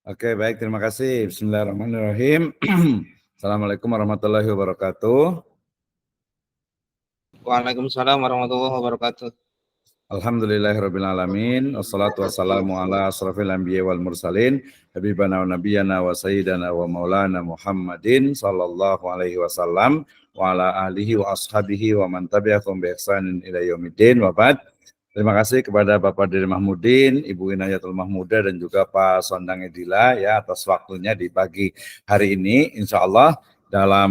Oke, baik, terima kasih. Bismillahirrahmanirrahim. Assalamualaikum warahmatullahi wabarakatuh. Waalaikumsalam warahmatullahi wabarakatuh. Alhamdulillahirrabbilalamin. Wassalatu wassalamu ala asrafil anbiya wal mursalin. Habibana wa nabiyana wa sayyidana wa maulana Muhammadin sallallahu alaihi wasallam wa ala alihi wa ashabihi wa man tabi'akum bi ihsanin ila yaumiddin wa ba'd. Terima kasih kepada Bapak Diri Mahmudin, Ibu Inayatul Mahmuda dan juga Pak Sondang Edila ya atas waktunya di pagi hari ini. Insya Allah dalam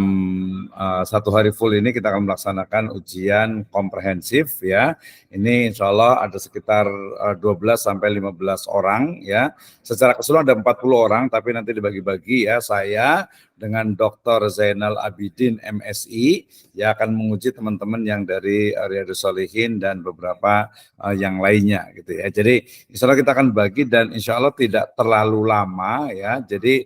satu hari full ini kita akan melaksanakan ujian komprehensif ya. Ini insya Allah ada sekitar 12 sampai 15 orang ya. Secara keseluruhan ada 40 orang tapi nanti dibagi-bagi ya. Saya dengan Dr. Zainal Abidin MSI ya akan menguji teman-teman yang dari Riyadhus Shalihin dan beberapa yang lainnya gitu ya. Jadi insya Allah kita akan bagi dan insya Allah tidak terlalu lama ya. Jadi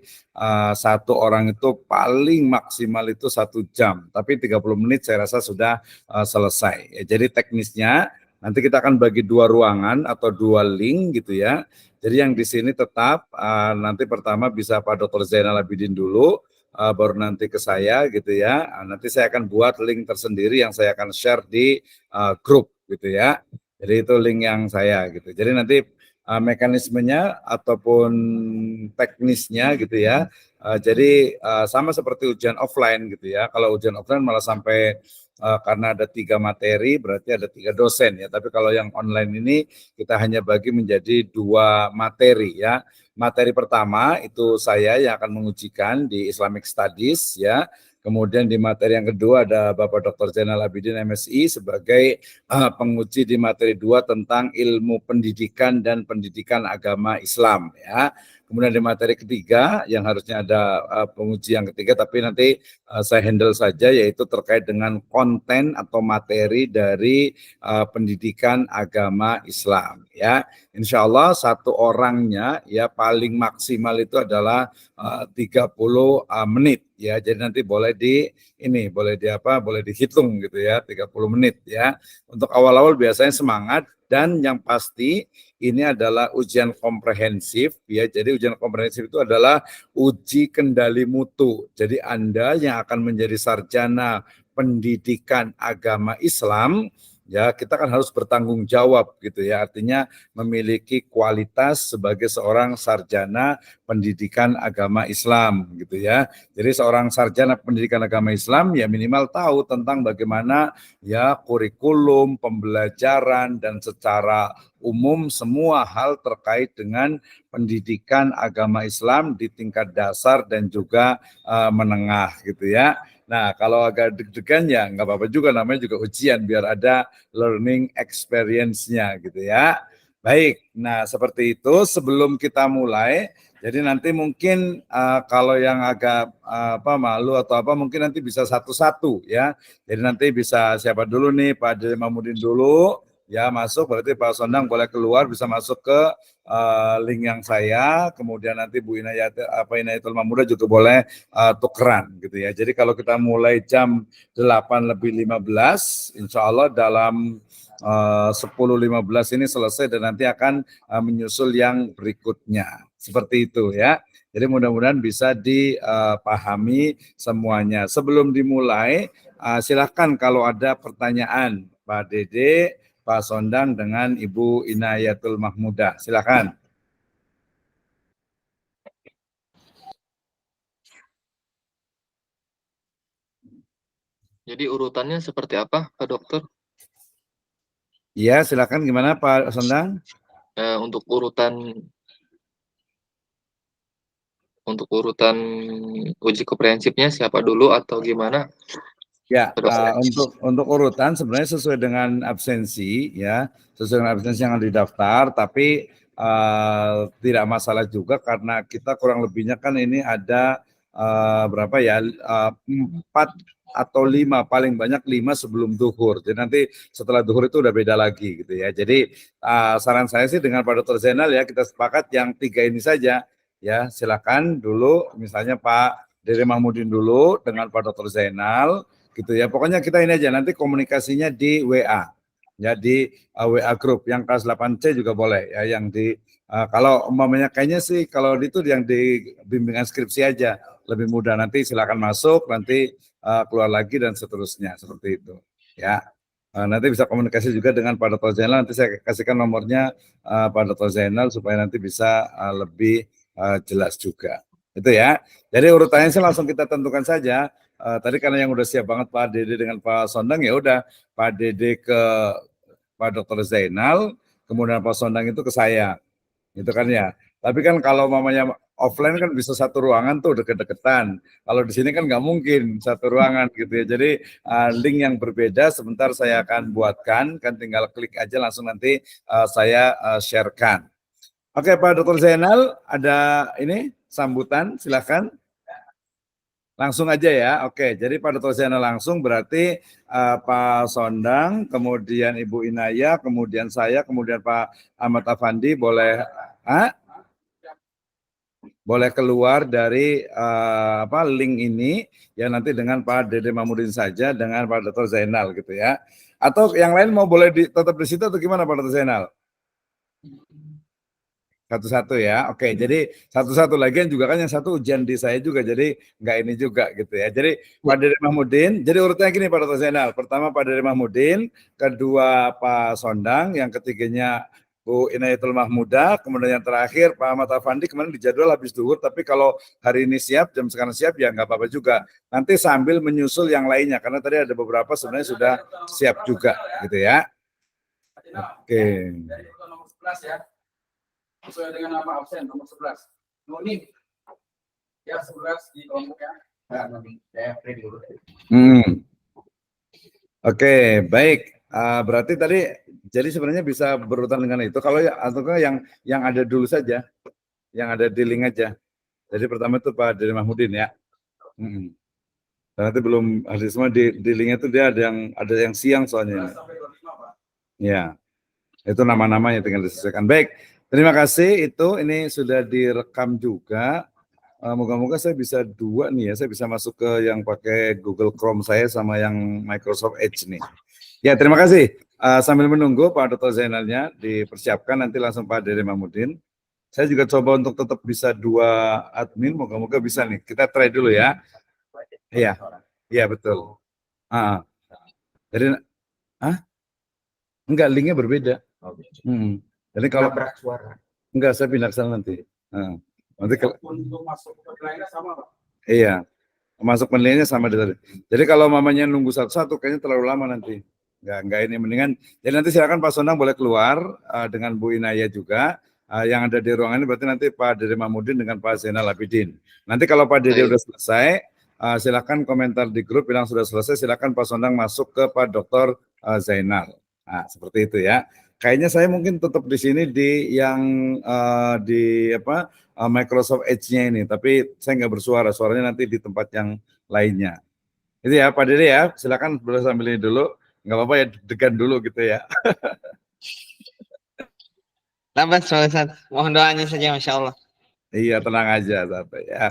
satu orang itu paling maksimal itu 1 jam, tapi 30 menit saya rasa sudah selesai. Ya, jadi teknisnya nanti kita akan bagi 2 ruangan atau 2 link gitu ya. Jadi yang di sini tetap nanti pertama bisa Pak Dr. Zainal Abidin dulu, baru nanti ke saya gitu ya. Nanti saya akan buat link tersendiri yang saya akan share di grup gitu ya. Jadi itu link yang saya gitu. Jadi nanti mekanismenya ataupun teknisnya gitu ya. Jadi sama seperti ujian offline gitu ya. Kalau ujian offline malah sampai karena ada 3 materi berarti ada 3 dosen ya. Tapi kalau yang online ini kita hanya bagi menjadi 2 materi ya. Materi pertama itu saya yang akan mengujikan di Islamic Studies ya. Kemudian di materi yang kedua ada Bapak Dr. Zainal Abidin MSI sebagai penguji di materi 2 tentang ilmu pendidikan dan pendidikan agama Islam ya. Kemudian di materi ketiga yang harusnya ada penguji yang ketiga tapi nanti saya handle saja yaitu terkait dengan konten atau materi dari pendidikan agama Islam ya. Insya Allah satu orangnya ya paling maksimal itu adalah 30 menit ya. Jadi nanti boleh boleh dihitung gitu ya 30 menit ya. Untuk awal-awal biasanya semangat dan yang pasti ini adalah ujian komprehensif ya. Jadi ujian komprehensif itu adalah uji kendali mutu. Jadi Anda yang akan menjadi sarjana pendidikan agama Islam ya kita kan harus bertanggung jawab gitu ya. Artinya memiliki kualitas sebagai seorang sarjana pendidikan agama Islam gitu ya. Jadi seorang sarjana pendidikan agama Islam ya minimal tahu tentang bagaimana ya kurikulum, pembelajaran dan secara umum semua hal terkait dengan pendidikan agama Islam di tingkat dasar dan juga menengah gitu ya. Nah kalau agak deg-degan ya nggak apa-apa juga namanya juga ujian biar ada learning experience-nya gitu ya. Baik, nah seperti itu sebelum kita mulai, jadi nanti mungkin kalau yang agak malu atau apa mungkin nanti bisa satu-satu ya. Jadi nanti bisa siapa dulu nih Pak Dede Mahmudin dulu ya masuk berarti Pak Sondang boleh keluar bisa masuk ke link yang saya, kemudian nanti Bu Inayatul Mahmuda juga boleh tukeran gitu ya. Jadi kalau kita mulai jam 8:15 insya Allah dalam 10:15 ini selesai dan nanti akan menyusul yang berikutnya. Seperti itu ya. Jadi mudah-mudahan bisa dipahami semuanya. Sebelum dimulai, silakan kalau ada pertanyaan Pak Dede, Pak Sondang dengan Ibu Inayatul Mahmuda. Silakan. Jadi urutannya seperti apa, Pak Dokter? Iya, silakan gimana Pak Sondang? Untuk urutan uji komprehensifnya siapa dulu atau gimana? Ya, untuk urutan sebenarnya sesuai dengan absensi ya, sesuai dengan absensi yang didaftar, tapi tidak masalah juga karena kita kurang lebihnya kan ini ada berapa ya 4 atau 5 paling banyak 5 sebelum duhur. Jadi nanti setelah duhur itu udah beda lagi gitu ya. Jadi saran saya sih dengan Pak Dr. Zainal ya kita sepakat yang 3 ini saja ya. Silakan dulu misalnya Pak Dede Mahmudin dulu dengan Pak Dr. Zainal gitu ya. Pokoknya kita ini aja nanti komunikasinya di WA. ya di WA group. Yang kelas 8C juga boleh ya, yang di kalau umpamanya kayaknya sih kalau itu yang di bimbingan skripsi aja lebih mudah, nanti silakan masuk, nanti keluar lagi dan seterusnya seperti itu ya. Nanti bisa komunikasi juga dengan Pak Dr. Zainal, nanti saya kasihkan nomornya Pak Dr. Zainal supaya nanti bisa lebih jelas juga. Itu ya. Jadi urutannya sih langsung kita tentukan saja. Tadi karena yang udah siap banget Pak Dede dengan Pak Sondang, ya udah Pak Dede ke Pak Dr. Zainal, kemudian Pak Sondang itu ke saya, gitu kan ya. Tapi kan kalau mamanya offline kan bisa satu ruangan tuh deket-deketan. Kalau di sini kan nggak mungkin satu ruangan gitu ya. Jadi link yang berbeda sebentar saya akan buatkan, kan tinggal klik aja langsung nanti saya sharekan. Oke Pak Dr. Zainal, ada ini sambutan, silakan. Langsung aja ya. Oke, jadi Pak Dr. Zainal langsung berarti Pak Sondang, kemudian Ibu Inaya, kemudian saya, kemudian Pak Ahmad Afandi boleh boleh keluar dari link ini ya, nanti dengan Pak Dede Mahmudin saja dengan Pak Dr. Zainal gitu ya. Atau yang lain mau boleh tetap di situ atau gimana Pak Dr. Zainal? Satu-satu ya, oke. Jadi satu-satu lagi yang juga kan yang satu ujian di saya juga, jadi nggak ini juga gitu ya. Jadi Pak Dede Mahmudin, jadi urutnya gini Pak Dr. Zainal. Pertama Pak Dede Mahmudin, kedua Pak Sondang, yang ketiganya Bu Inayatul Mahmuda, kemudian yang terakhir Pak Ahmad Afandi. Kemarin di jadwal habis duhur, tapi kalau hari ini siap, jam sekarang siap ya nggak apa-apa juga. Nanti sambil menyusul yang lainnya, karena tadi ada beberapa sebenarnya sudah siap juga gitu ya. Oke. Sesuai dengan nama absen nomor 11. Noni. Ya 11 di kelompok ya. Oke, baik. Berarti tadi jadi sebenarnya bisa berurutan dengan itu. Kalau ya atau yang ada dulu saja, yang ada di link aja. Jadi pertama itu Pak Dede Mahmudin ya. Nanti belum ada semua di linknya itu dia ada yang siang soalnya. Ya, itu nama-namanya tinggal disesuaikan. Baik, terima kasih. Itu ini sudah direkam juga. Moga-moga saya bisa dua nih ya, saya bisa masuk ke yang pakai Google Chrome saya sama yang Microsoft Edge nih. Ya, terima kasih. Sambil menunggu Pak Dr. Zainalnya dipersiapkan, nanti langsung Pak Dede Mahmudin. Saya juga coba untuk tetap bisa dua admin, moga-moga bisa nih. Kita try dulu ya. Iya, iya betul. Jadi, enggak, linknya berbeda. Jadi kalau enggak, saya pindah ke sana nanti. Nanti kalau untuk masuk ke lainnya sama Pak. Iya. Masuk penilaiannya sama tadi. Jadi kalau mamanya nunggu satu-satu kayaknya terlalu lama nanti. Enggak ini mendingan. Jadi nanti silakan Pak Sonang boleh keluar dengan Bu Inaya juga. Yang ada di ruangan ini berarti nanti Pak Dede Mahmudin dengan Pak Zainal Abidin. Nanti kalau Pak Dede udah selesai, silakan komentar di grup bilang sudah selesai, silakan Pak Sonang masuk ke Pak Dr. Zainal. Nah, seperti itu ya. Kayaknya saya mungkin tetap di sini di yang di Microsoft Edge-nya ini, tapi saya nggak bersuara, suaranya nanti di tempat yang lainnya. Itu ya Pak Dede ya, silakan boleh sambil ini dulu, nggak apa-apa ya, degan dulu gitu ya. Labat Ustaz, mohon doanya saja Masya Allah. Iya tenang aja sampai ya.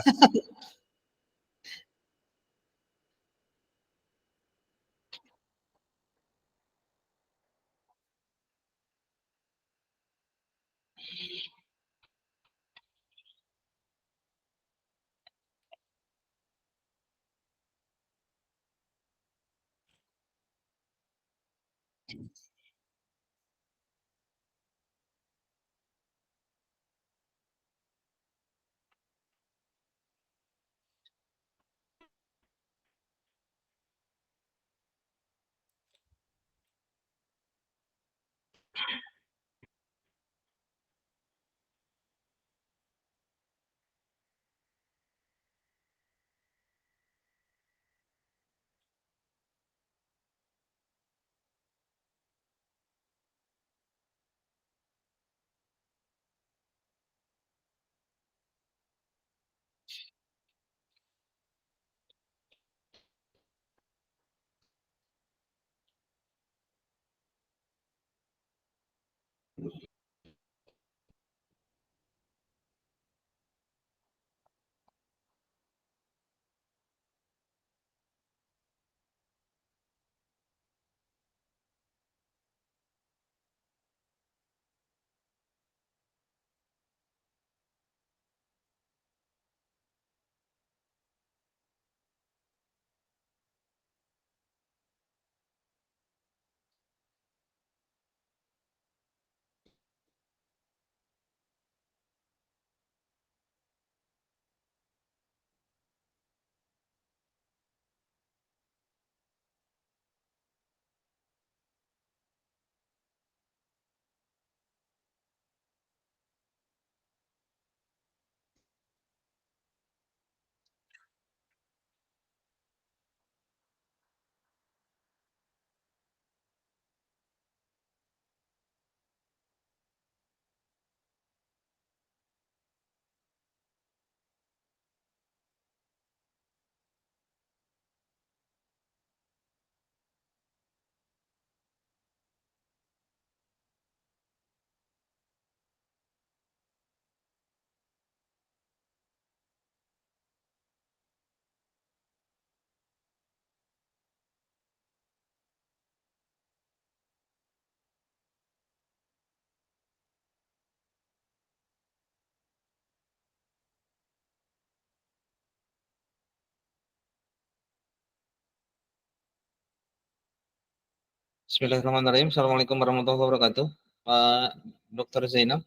Bismillahirrahmanirrahim. Assalamualaikum warahmatullahi wabarakatuh. Pak Dr. Zainab.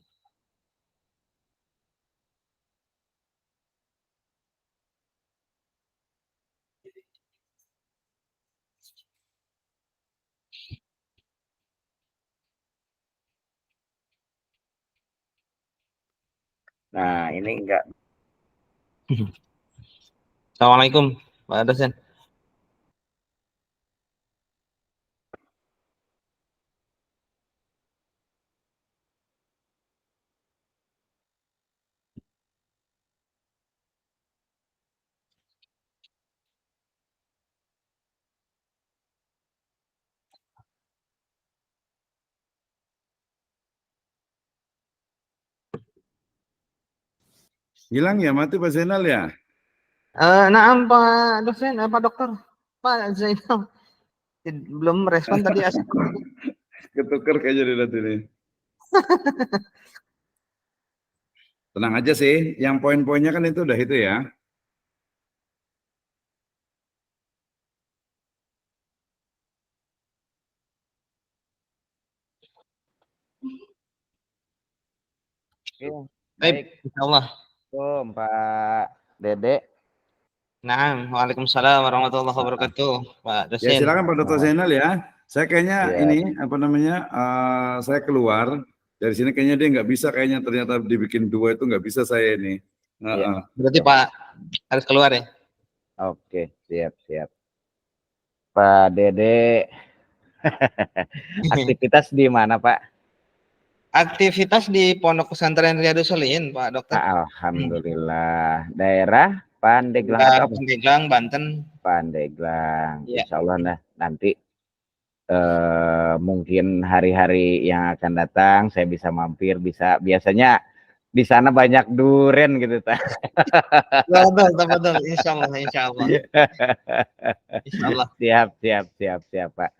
Nah, ini enggak. Assalamualaikum, Pak dosen. Hilang ya, mati Pak Zainal ya? Naam Pak dosen, Pak dokter, Pak Zainal. Belum respon tadi asal. Ketuker kayaknya di nanti nih. Tenang aja sih, yang poin-poinnya kan itu udah itu ya. Baik, insyaallah. Pak Dede. Naam, waalaikumsalam warahmatullahi wabarakatuh, Pak Ya dosen. silakan Pak Dr. Zainal ya. Saya kayaknya Ya. ini apa namanya? Saya keluar dari sini kayaknya dia nggak bisa, kayaknya ternyata dibikin dua itu nggak bisa saya ini. Iya. Berarti Pak harus keluar ya? Oke, siap. Pak Dede, aktivitas di mana Pak? Aktivitas di Pondok Pesantren Riyadus Shalihin, Pak dokter. Alhamdulillah. Daerah Pandeglang atau apa? Pandeglang, Banten. Pandeglang. Ya. Insya Allah nanti mungkin hari-hari yang akan datang saya bisa mampir, biasanya di sana banyak duren gitu ta. Betul, insyaallah. Insyaallah. Siap Pak.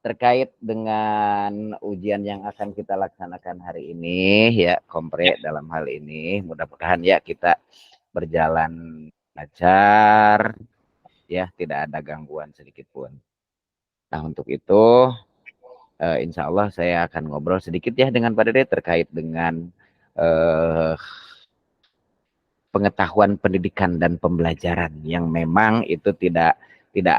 Terkait dengan ujian yang akan kita laksanakan hari ini ya, kompre dalam hal ini, mudah-mudahan ya kita berjalan lancar ya, tidak ada gangguan sedikit pun. Nah, untuk itu insya Allah saya akan ngobrol sedikit ya dengan Pak Dede terkait dengan pengetahuan pendidikan dan pembelajaran yang memang itu tidak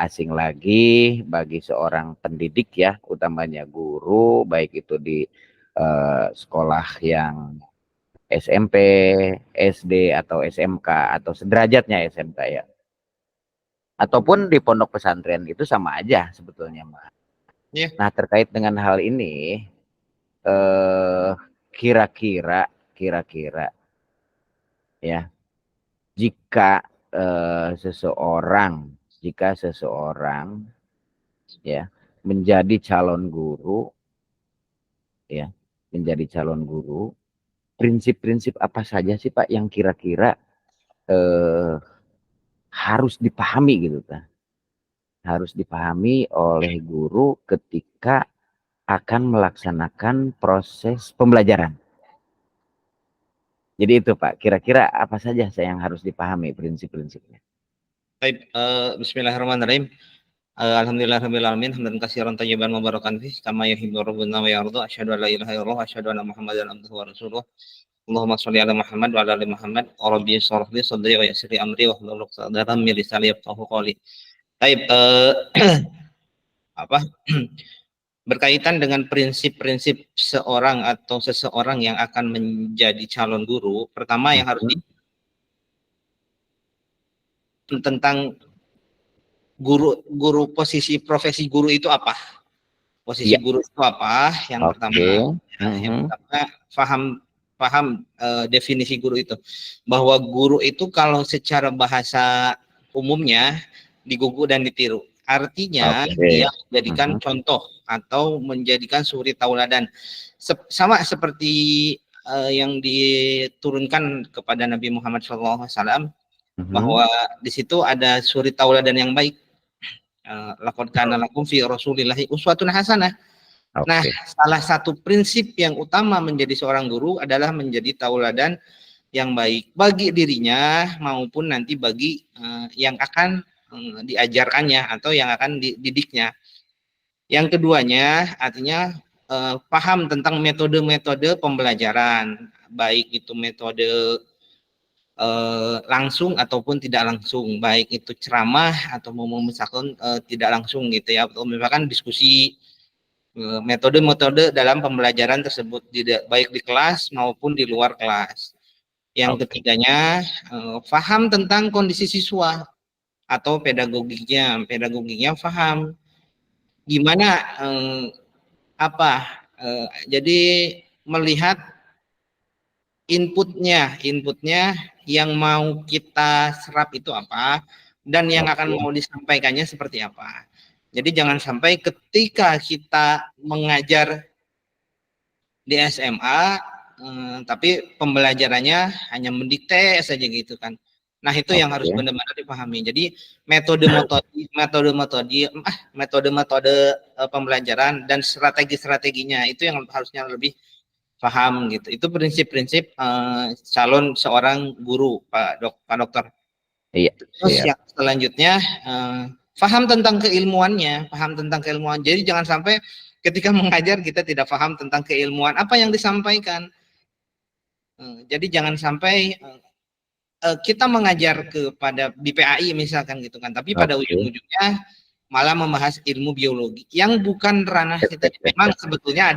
asing lagi bagi seorang pendidik ya, utamanya guru, baik itu di sekolah yang SMP, SD atau SMK atau sederajatnya SMK ya, ataupun di pondok pesantren, itu sama aja sebetulnya Mbak. Yeah. Nah, terkait dengan hal ini kira-kira ya, jika seseorang ya menjadi calon guru ya, prinsip-prinsip apa saja sih Pak yang kira-kira harus dipahami gitu kan? Harus dipahami oleh guru ketika akan melaksanakan proses pembelajaran. Jadi itu Pak, kira-kira apa saja yang harus dipahami prinsip-prinsipnya? Baik, bismillahirrahmanirrahim. Alhamdulillahirabbil alamin, hamdan katsiran thayyiban mubarakan fih kama yuhibbu rabbuna wa yarda. Asyhadu an la ilaha illallah wa asyhadu anna Muhammadan abduhu wa rasuluh. Allahumma shalli ala Muhammad wa ala ali Muhammad. Rabbi shrah li sadri wa yassir li amri wa hlul 'uqdatam min lisani yafqahu qawli. Baik, berkaitan dengan prinsip-prinsip seorang atau seseorang yang akan menjadi calon guru, pertama yang harus tentang guru, posisi profesi guru itu apa? Posisi guru itu apa? Yang pertama, yang pertama paham definisi guru itu, bahwa guru itu kalau secara bahasa umumnya digugu dan ditiru. Artinya dia menjadikan contoh atau menjadikan suri tauladan, sama seperti yang diturunkan kepada Nabi Muhammad SAW, bahwa di situ ada suri tauladan yang baik. Laqad kana lakum fi Rasulillahi uswatun hasanah. Nah, salah satu prinsip yang utama menjadi seorang guru adalah menjadi tauladan yang baik bagi dirinya maupun nanti bagi yang akan diajarkannya atau yang akan dididiknya. Yang keduanya artinya paham tentang metode-metode pembelajaran, baik itu metode langsung ataupun tidak langsung, baik itu ceramah atau misalkan tidak langsung gitu ya, atau misalkan diskusi, metode-metode dalam pembelajaran tersebut, baik di kelas maupun di luar kelas. Yang ketiganya paham tentang kondisi siswa atau pedagogiknya paham gimana jadi melihat inputnya yang mau kita serap itu apa, dan yang akan mau disampaikannya seperti apa. Jadi jangan sampai ketika kita mengajar di SMA, tapi pembelajarannya hanya mendikte saja gitu kan. Nah itu yang harus benar-benar dipahami. Jadi metode-metode pembelajaran dan strategi-strateginya itu yang harusnya lebih paham gitu. Itu prinsip-prinsip calon seorang guru, Pak Dokter. Iya. Terus yang selanjutnya paham tentang keilmuannya, Jadi jangan sampai ketika mengajar kita tidak paham tentang keilmuan apa yang disampaikan. Jadi jangan sampai kita mengajar kepada di PAI misalkan gitu kan, tapi pada ujung-ujungnya malah membahas ilmu biologi yang bukan ranah kita. Memang sebetulnya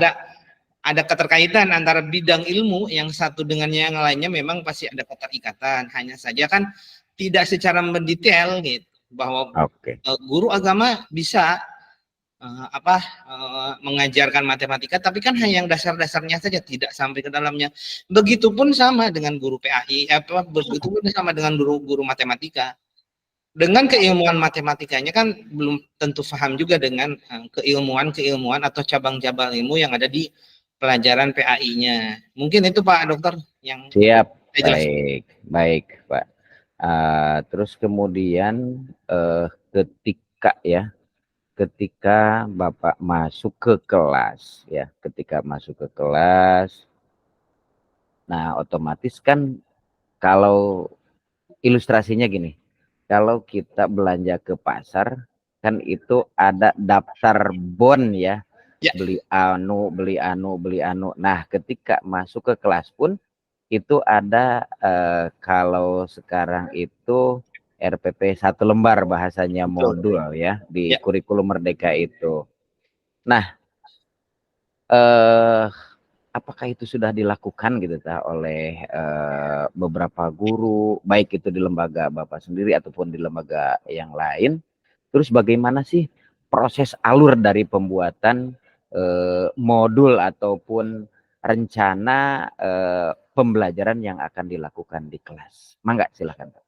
ada keterkaitan antara bidang ilmu yang satu dengan yang lainnya, memang pasti ada keterikatan. Hanya saja kan tidak secara mendetail gitu, bahwa guru agama bisa mengajarkan matematika, tapi kan hanya yang dasar-dasarnya saja, tidak sampai ke dalamnya. Begitupun sama dengan guru PAI, begitupun sama dengan guru matematika. Dengan keilmuan matematikanya kan belum tentu paham juga dengan keilmuan atau cabang-cabang ilmu yang ada di pelajaran PAI-nya. Mungkin itu Pak Dokter yang siap. Baik Pak. Terus kemudian ketika Bapak masuk ke kelas ya, nah otomatis kan kalau ilustrasinya gini, kalau kita belanja ke pasar kan itu ada daftar bon ya, beli anu. Nah ketika masuk ke kelas pun itu ada kalau sekarang itu RPP 1 lembar bahasanya modul ya di kurikulum Merdeka itu. Nah, apakah itu sudah dilakukan gitu oleh beberapa guru, baik itu di lembaga Bapak sendiri ataupun di lembaga yang lain? Terus bagaimana sih proses alur dari pembuatan modul ataupun rencana pembelajaran yang akan dilakukan di kelas? Mangga silakan Pak.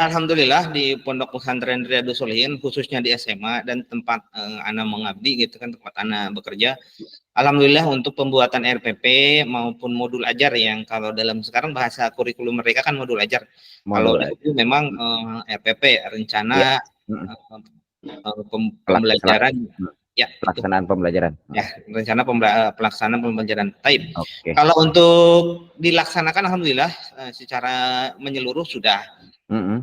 Alhamdulillah di Pondok Pesantren Riyadhus Shalihin, khususnya di SMA dan tempat Ana mengabdi gitu kan, tempat Ana bekerja, alhamdulillah untuk pembuatan RPP maupun modul ajar, yang kalau dalam sekarang bahasa kurikulum mereka kan modul ajar. Kalau dulu memang RPP, rencana pembelajaran pelaksanaan pembelajaran. Rencana pelaksanaan pembelajaran. Kalau untuk dilaksanakan alhamdulillah secara menyeluruh sudah.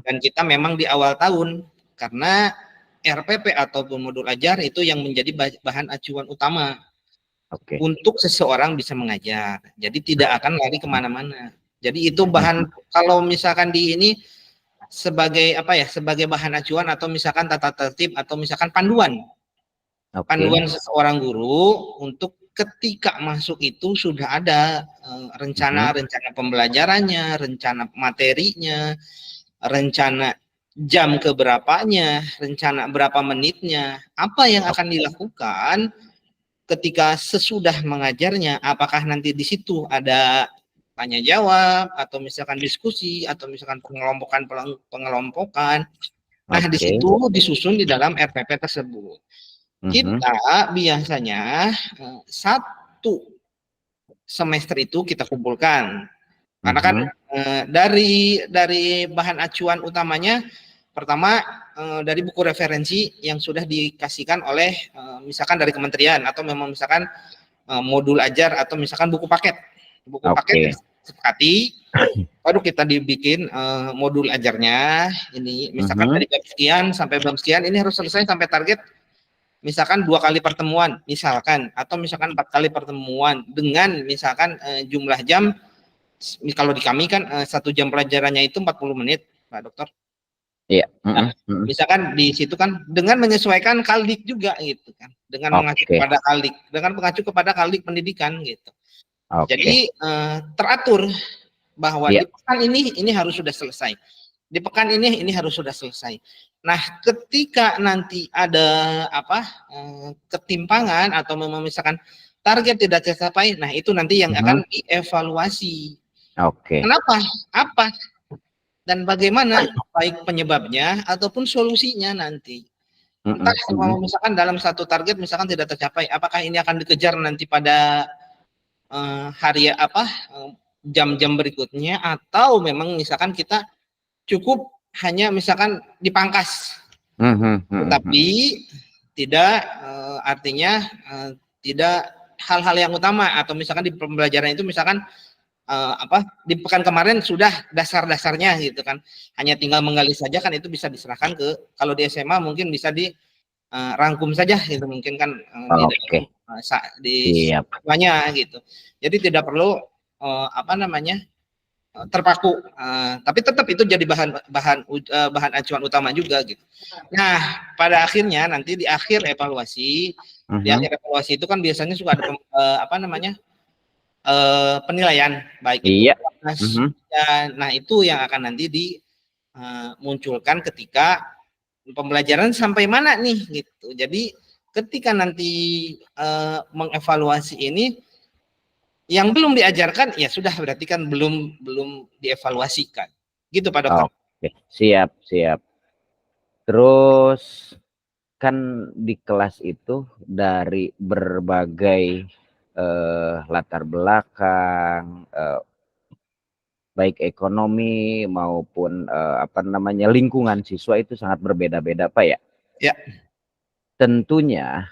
Dan kita memang di awal tahun, karena RPP ataupun modul ajar itu yang menjadi bahan acuan utama untuk seseorang bisa mengajar. Jadi tidak akan lari kemana-mana. Jadi itu bahan, kalau misalkan di ini sebagai sebagai bahan acuan atau misalkan tata tertib atau misalkan panduan seseorang guru untuk ketika masuk itu sudah ada rencana pembelajarannya, rencana materinya, rencana jam keberapanya, rencana berapa menitnya, apa yang akan dilakukan ketika sesudah mengajarnya, apakah nanti di situ ada tanya jawab atau misalkan diskusi atau misalkan pengelompokan. Nah, di situ disusun di dalam RPP tersebut. Kita biasanya 1 semester itu kita kumpulkan, karena kan dari bahan acuan utamanya pertama dari buku referensi yang sudah dikasihkan oleh misalkan dari kementerian, atau memang misalkan modul ajar atau misalkan buku paket sepakati, baru kita dibikin modul ajarnya. Ini misalkan dari jam sekian sampai jam sekian ini harus selesai sampai target. Misalkan 2 kali pertemuan, misalkan, atau misalkan 4 kali pertemuan dengan misalkan jumlah jam. Kalau di kami kan 1 jam pelajarannya itu 40 menit, Pak Dokter. Iya. Nah, misalkan di situ kan dengan menyesuaikan kaldik juga gitu kan, dengan mengacu kepada kaldik, dengan mengacu kepada kaldik pendidikan gitu. Jadi teratur bahwa di pekan ini harus sudah selesai, di pekan ini harus sudah selesai. Nah, ketika nanti ada ketimpangan atau misalkan target tidak tercapai, nah itu nanti yang akan dievaluasi. Kenapa? Apa? Dan bagaimana baik penyebabnya ataupun solusinya nanti. Entah kalau misalkan dalam satu target misalkan tidak tercapai, apakah ini akan dikejar nanti pada jam-jam berikutnya, atau memang misalkan kita cukup hanya misalkan dipangkas, tetapi tidak artinya tidak hal-hal yang utama, atau misalkan di pembelajaran itu misalkan di pekan kemarin sudah dasar-dasarnya gitu kan, hanya tinggal menggali saja kan, itu bisa diserahkan ke, kalau di SMA mungkin bisa dirangkum saja gitu, mungkin kan di semuanya gitu. Jadi tidak perlu terpaku, tapi tetap itu jadi bahan acuan utama juga gitu. Nah, pada akhirnya nanti di akhir evaluasi, di akhir evaluasi itu kan biasanya suka ada penilaian baik itu. Nah, itu yang akan nanti dimunculkan ketika pembelajaran sampai mana nih gitu. Jadi ketika nanti mengevaluasi ini, yang belum diajarkan ya sudah, berarti kan belum dievaluasikan. Gitu Pak Dokter. Siap. Terus kan di kelas itu dari berbagai latar belakang, baik ekonomi maupun lingkungan siswa itu sangat berbeda-beda, Pak ya. Ya. Tentunya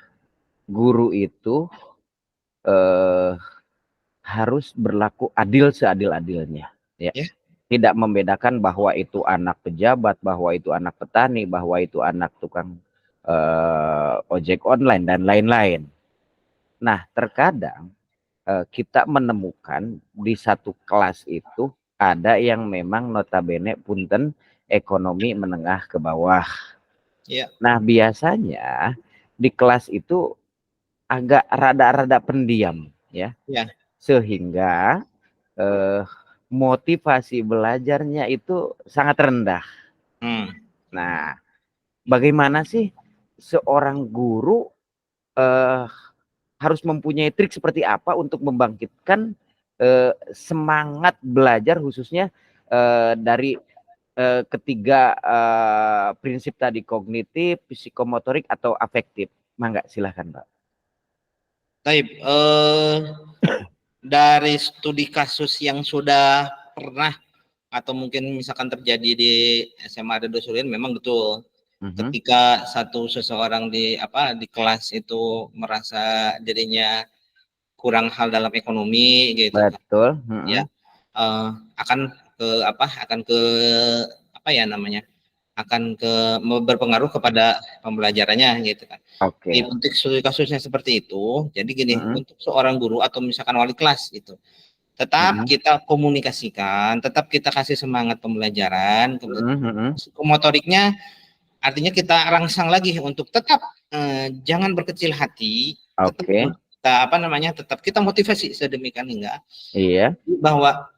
guru itu harus berlaku adil seadil-adilnya, ya. Tidak membedakan bahwa itu anak pejabat, bahwa itu anak petani, bahwa itu anak tukang ojek online dan lain-lain. Nah, terkadang kita menemukan di satu kelas itu ada yang memang notabene punten ekonomi menengah ke bawah. Nah, biasanya di kelas itu agak rada-rada pendiam, ya. Sehingga motivasi belajarnya itu sangat rendah. Nah, bagaimana sih seorang guru harus mempunyai trik seperti apa untuk membangkitkan semangat belajar, khususnya dari ketiga prinsip tadi, kognitif, psikomotorik, atau afektif? Mangga, silahkan Pak. Baik, dari studi kasus yang sudah pernah atau mungkin misalkan terjadi di SMA Redo Surin, memang betul. Ketika seseorang di kelas itu merasa dirinya kurang hal dalam ekonomi gitu, betul, ya akan berpengaruh kepada pembelajarannya gitu kan. Di studi kasusnya seperti itu. Jadi gini, untuk seorang guru atau misalkan wali kelas itu, tetap kita komunikasikan, tetap kita kasih semangat pembelajaran, psikomotoriknya artinya kita rangsang lagi untuk tetap jangan berkecil hati, tetap kita motivasi sedemikian hingga bahwa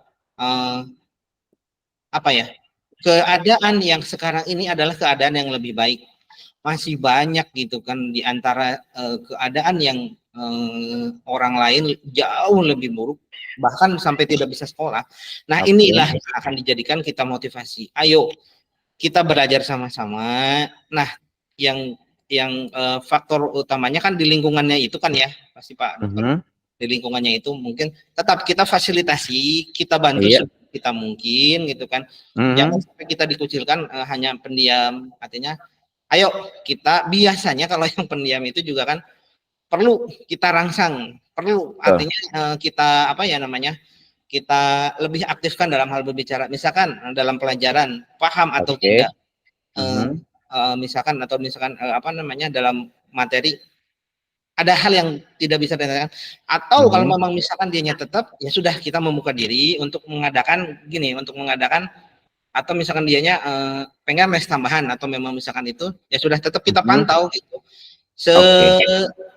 keadaan yang sekarang ini adalah keadaan yang lebih baik. Masih banyak gitu kan di antara keadaan yang orang lain jauh lebih buruk, bahkan sampai tidak bisa sekolah. Nah, inilah yang akan dijadikan kita motivasi. Ayo kita belajar sama-sama. Nah, yang faktor utamanya kan di lingkungannya itu kan ya, pasti Pak Dokter. Di lingkungannya itu mungkin tetap kita fasilitasi, kita bantu kita mungkin gitu kan. Jangan sampai kita dikucilkan hanya pendiam. Artinya ayo kita, biasanya kalau yang pendiam itu juga kan perlu kita rangsang, perlu artinya kita kita lebih aktifkan dalam hal berbicara. Misalkan dalam pelajaran paham atau Oke. tidak, Mhm. misalkan apa namanya dalam materi ada hal yang tidak bisa ditanyakan, atau kalau Mhm. memang misalkan dianya tetap, ya sudah kita membuka diri untuk mengadakan gini, untuk mengadakan atau misalkan dianya pengen les tambahan atau memang misalkan itu, ya sudah tetap kita Mhm. pantau gitu. Oke.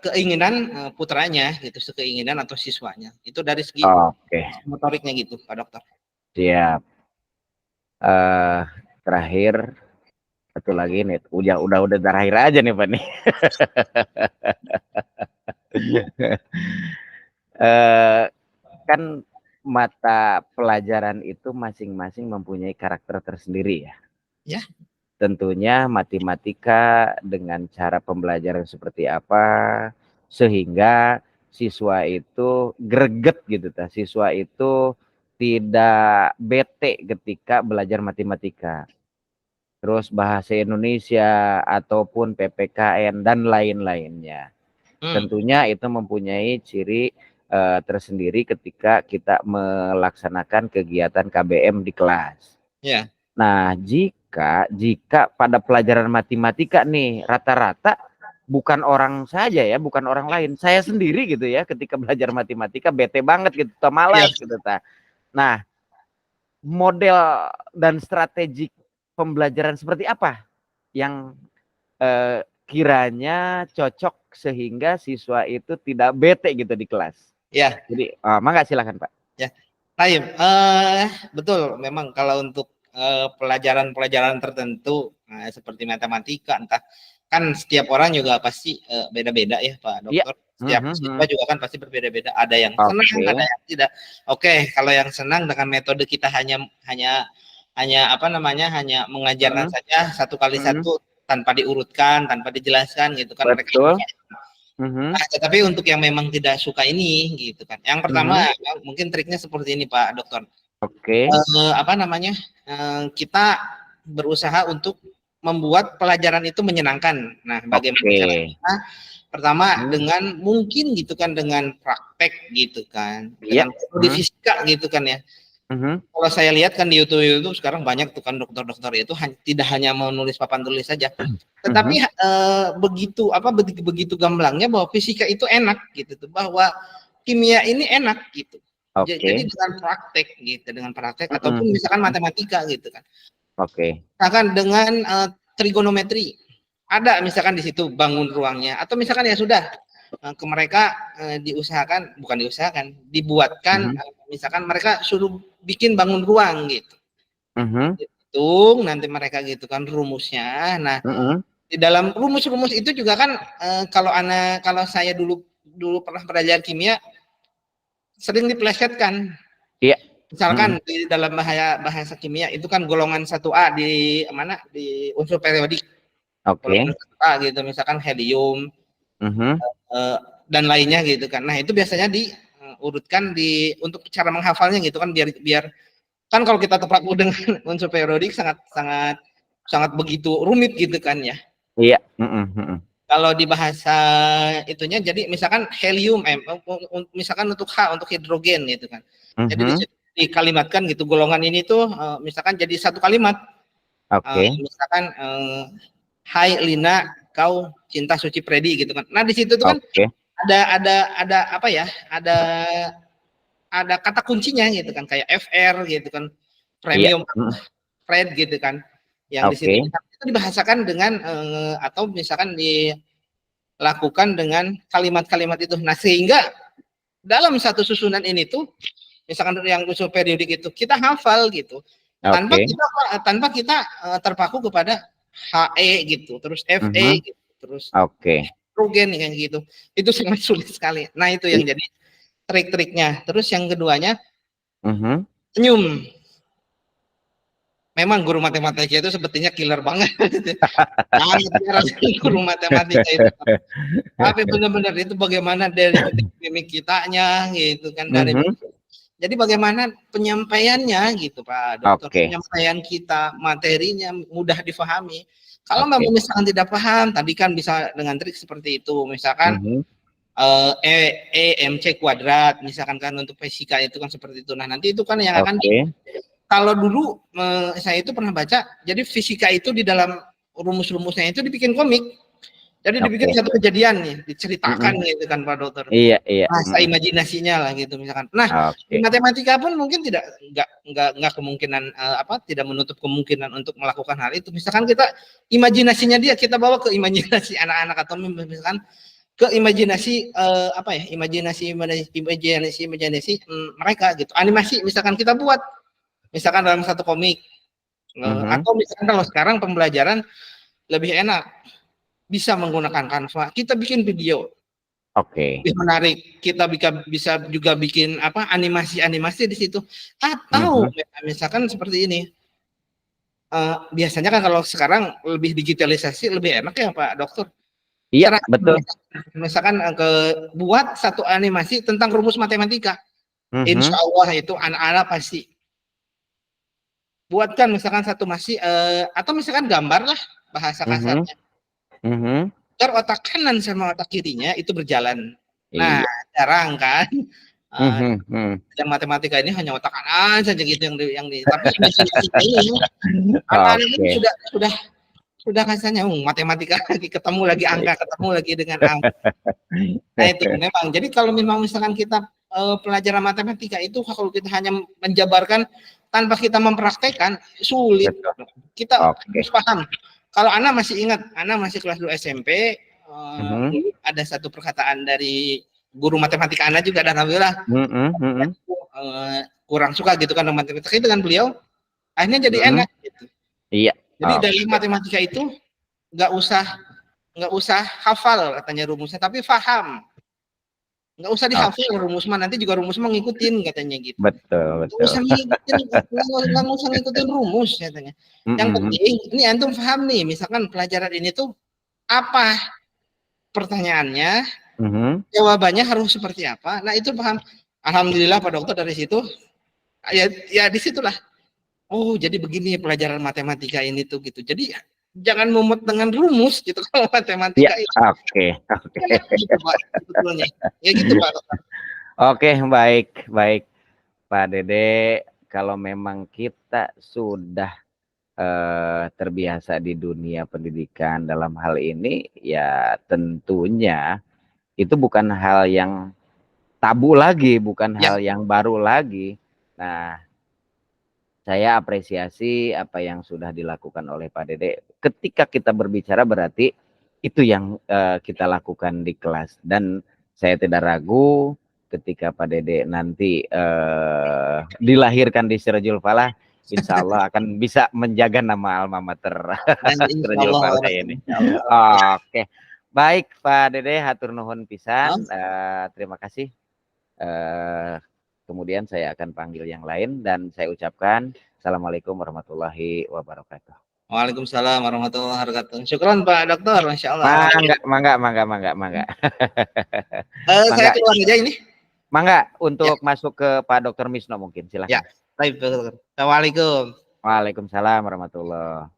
Sekeinginan putranya gitu, sekeinginan atau siswanya. Itu dari segi Oke. motoriknya gitu, Pak Dokter. Siap. Terakhir satu lagi nih, udah terakhir aja nih Pak nih. Kan mata pelajaran itu masing-masing mempunyai karakter tersendiri ya. Ya. Tentunya matematika dengan cara pembelajaran seperti apa sehingga siswa itu greget gitu ta. Siswa itu tidak bete ketika belajar matematika. Terus bahasa Indonesia ataupun PPKN dan lain-lainnya. Tentunya itu mempunyai ciri tersendiri ketika kita melaksanakan kegiatan KBM di kelas. Ya. Nah, jika pada pelajaran matematika nih rata-rata bukan orang saja ya, bukan orang lain, saya sendiri gitu ya, ketika belajar matematika bete banget gitu, malas gitu ta. Nah, model dan strategi pembelajaran seperti apa yang kiranya cocok sehingga siswa itu tidak bete gitu di kelas? Ya. Jadi, mangga silakan Pak. Ya, baik. Betul. Memang kalau untuk pelajaran-pelajaran tertentu seperti matematika, entah kan setiap orang juga pasti beda-beda ya Pak Iya. Dokter. Setiap siswa juga kan pasti berbeda-beda. Ada yang senang, Oke. ada yang tidak. Oke, kalau yang senang dengan metode kita hanya apa namanya hanya mengajarkan saja satu kali satu tanpa diurutkan, tanpa dijelaskan gitu kan mereka. Betul. Nah, tetapi untuk yang memang tidak suka ini gitu kan. Yang pertama mungkin triknya seperti ini Pak Dokter. Oke. Apa namanya? Kita berusaha untuk membuat pelajaran itu menyenangkan. Nah, bagaimana caranya? Pertama dengan mungkin gitu kan dengan praktek gitu kan. Dengan di fisika gitu kan ya. Kalau saya lihat kan di YouTube sekarang banyak tuh kan dokter-dokter itu tidak hanya menulis papan tulis saja, tetapi begitu gamblangnya bahwa fisika itu enak gitu tuh, bahwa kimia ini enak gitu. Jadi dengan praktek gitu, dengan praktek ataupun misalkan matematika gitu kan. Misalkan dengan trigonometri ada misalkan di situ bangun ruangnya, atau misalkan ya sudah ke mereka dibuatkan misalkan mereka suruh bikin bangun ruang gitu. Hitung nanti mereka gitu kan rumusnya. Nah, di dalam rumus-rumus itu juga kan kalau saya dulu pernah belajar kimia sering dipelesetkan. Iya. Misalkan di dalam bahasa kimia itu kan golongan 1A di unsur periodik. Golongan 1A gitu, misalkan helium dan lainnya gitu kan. Nah, itu biasanya diurutkan untuk cara menghafalnya gitu kan biar kan kalau kita terpaku dengan unsur periodik sangat begitu rumit gitu kan ya. Iya. Kalau di bahasa itunya jadi misalkan helium misalkan untuk H untuk hidrogen gitu kan. Jadi dikalimatkan gitu golongan ini tuh misalkan jadi satu kalimat. Misalkan hai Lina, kau cinta suci Freddy gitu kan. Nah, di situ tuh kan ada apa ya? Ada kata kuncinya gitu kan, kayak FR gitu kan, premium Fred gitu kan. Yang di situ itu dibahasakan dengan atau misalkan dilakukan dengan kalimat-kalimat itu. Nah, sehingga dalam satu susunan ini tuh misalkan yang unsur periodik itu kita hafal gitu. Tanpa kita terpaku kepada HE gitu, terus FE gitu, terus hidrogen kayak gitu. Itu sangat sulit sekali. Nah, itu yang jadi trik-triknya. Terus yang keduanya senyum. Memang guru matematika itu sepertinya killer banget. Guru matematika itu. Tapi benar-benar itu bagaimana dari mimik kitanya gitu kan jadi bagaimana penyampaiannya gitu Pak Dokter. Penyampaian kita, materinya mudah difahami. Kalau memang misalkan tidak paham, tadi kan bisa dengan trik seperti itu. Misalkan MC kuadrat misalkan kan untuk fisika itu kan seperti itu. Nah, nanti itu kan yang akan Oke. kalau dulu saya itu pernah baca, jadi fisika itu di dalam rumus-rumusnya itu dibikin komik. Jadi dibikin Oke. satu kejadian nih, diceritakan gitu kan Pak Dokter. Iya, iya. Bahasa imajinasinya lah gitu misalkan. Nah, di Oke. matematika pun mungkin tidak nggak kemungkinan tidak menutup kemungkinan untuk melakukan hal itu. Misalkan kita imajinasinya dia kita bawa ke imajinasi anak-anak atau misalkan ke imajinasi imajinasi mereka gitu. Animasi misalkan kita buat misalkan dalam satu komik atau misalkan kalau sekarang pembelajaran lebih enak bisa menggunakan Canva, kita bikin video. Oke. Lebih menarik, kita bisa juga bikin animasi-animasi di situ. Atau misalkan seperti ini. Biasanya kan kalau sekarang lebih digitalisasi lebih enak ya Pak Dokter. Iya, betul. Misalkan buat satu animasi tentang rumus matematika. Insya Allah itu anak-anak pasti buatkan misalkan satu atau misalkan gambar lah bahasa kasarnya. Ntar otak kanan sama otak kirinya itu berjalan. Nah, Iya. jarang kan? Yang matematika ini hanya otak kanan saja gitu tapi imajinasinya ini anak-anak ini sudah rasanya matematika lagi ketemu lagi angka ketemu lagi dengan angka. Nah itu memang. Jadi kalau memang misalkan kita pelajaran matematika itu kalau kita hanya menjabarkan tanpa kita mempraktekkan sulit. Kita harus paham. Kalau Ana masih ingat, Ana masih kelas 2 SMP, ada satu perkataan dari guru matematika Ana juga dan alhamdulillah kurang suka gitu kan matematika itu kan beliau akhirnya jadi enak gitu. Iya. Jadi dari matematika itu nggak usah hafal katanya rumusnya tapi paham. Nggak usah dihafal rumus mah nanti juga rumus mah ngikutin katanya gitu. Betul. Nggak usah ngikutin rumus katanya. Yang penting ini antum paham nih misalkan pelajaran ini tuh apa pertanyaannya, jawabannya harus seperti apa. Nah itu paham. Alhamdulillah Pak Dokter dari situ ya disitulah. Oh jadi begini pelajaran matematika ini tuh gitu. Jadi jangan mumet dengan rumus gitu kalau matematika itu. Oke. Gitu, Pak, sebetulnya. Ya gitu Pak Dokter. Oke, baik Pak Dede. Kalau memang kita sudah terbiasa di dunia pendidikan dalam hal ini, ya tentunya itu bukan hal yang tabu lagi, bukan hal yang baru lagi. Nah, saya apresiasi apa yang sudah dilakukan oleh Pak Dede. Ketika kita berbicara berarti itu yang kita lakukan di kelas. Dan saya tidak ragu ketika Pak Dede nanti dilahirkan di Sirajul Falah, insya Allah akan bisa menjaga nama alma mater Sirajul Falah ini. Oke, baik Pak Dede, hatur nuhun pisan. Terima kasih. Kemudian saya akan panggil yang lain dan saya ucapkan Assalamualaikum warahmatullahi wabarakatuh. Waalaikumsalam warahmatullahi wabarakatuh. Syukran Pak Dokter, Masya Allah. Mangga. Saya keluar aja ini. Mangga untuk masuk ke Pak Dokter Misno mungkin, silahkan. Ya, baik Dokter. Assalamualaikum. Waalaikumsalam warahmatullahi.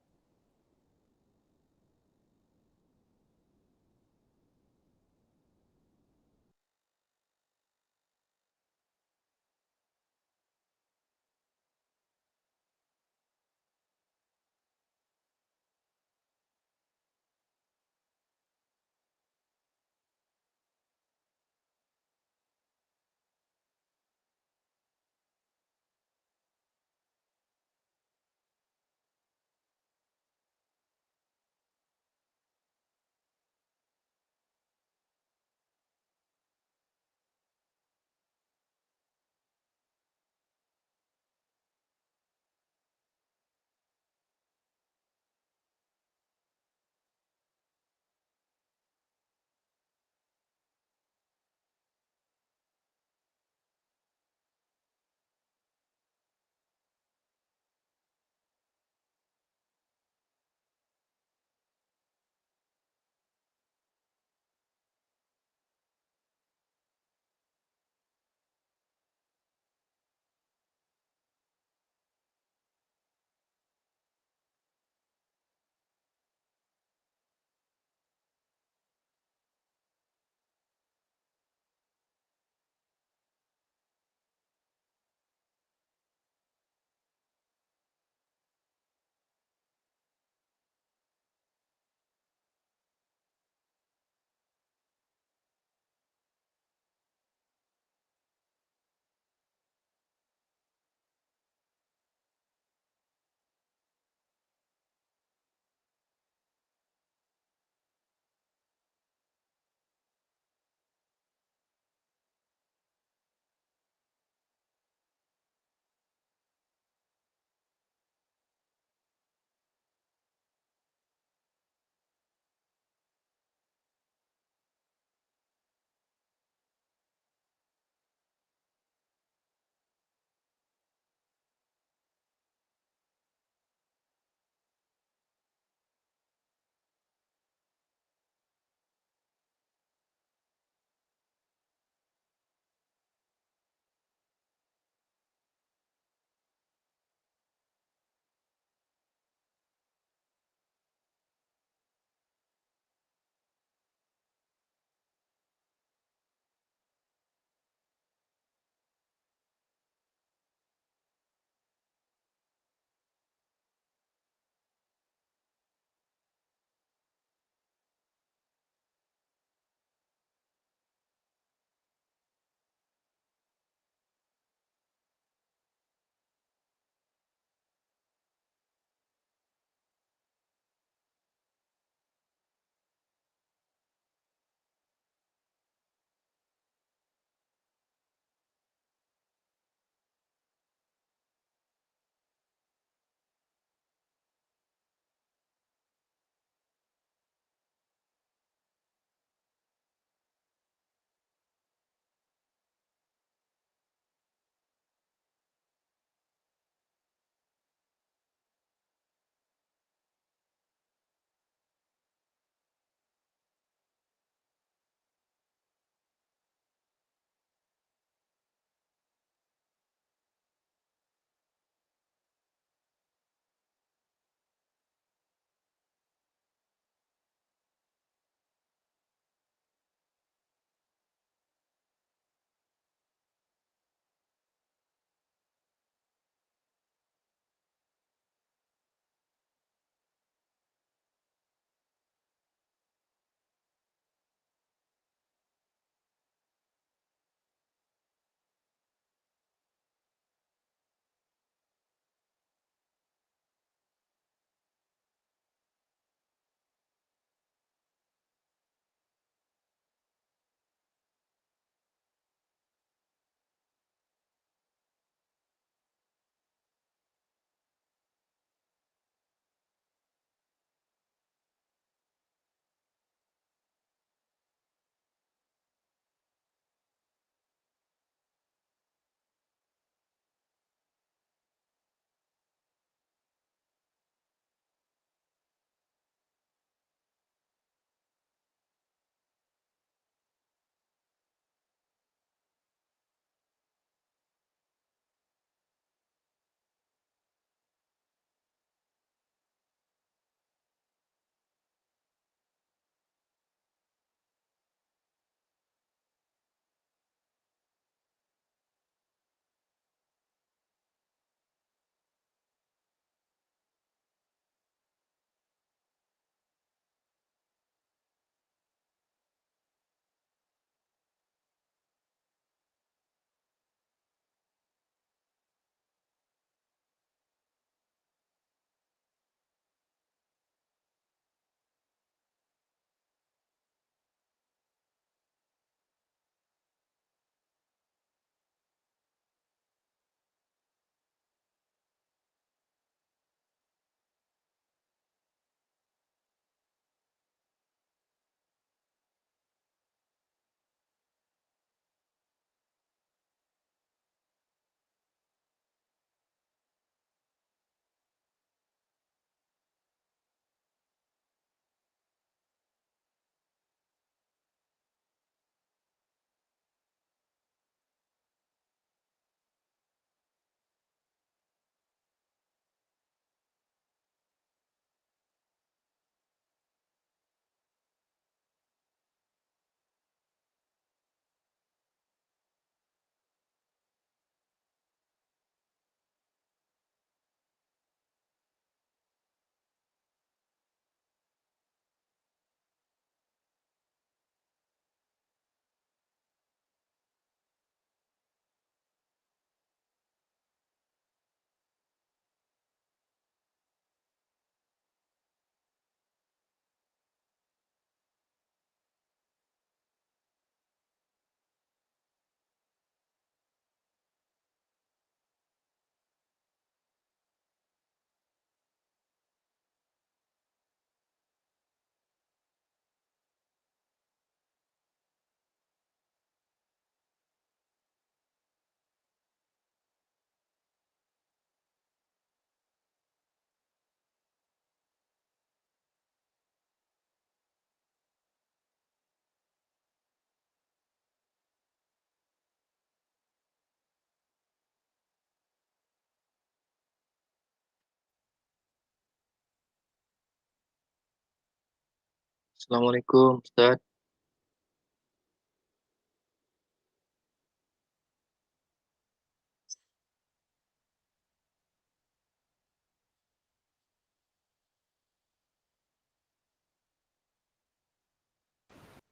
Assalamualaikum, Ustaz.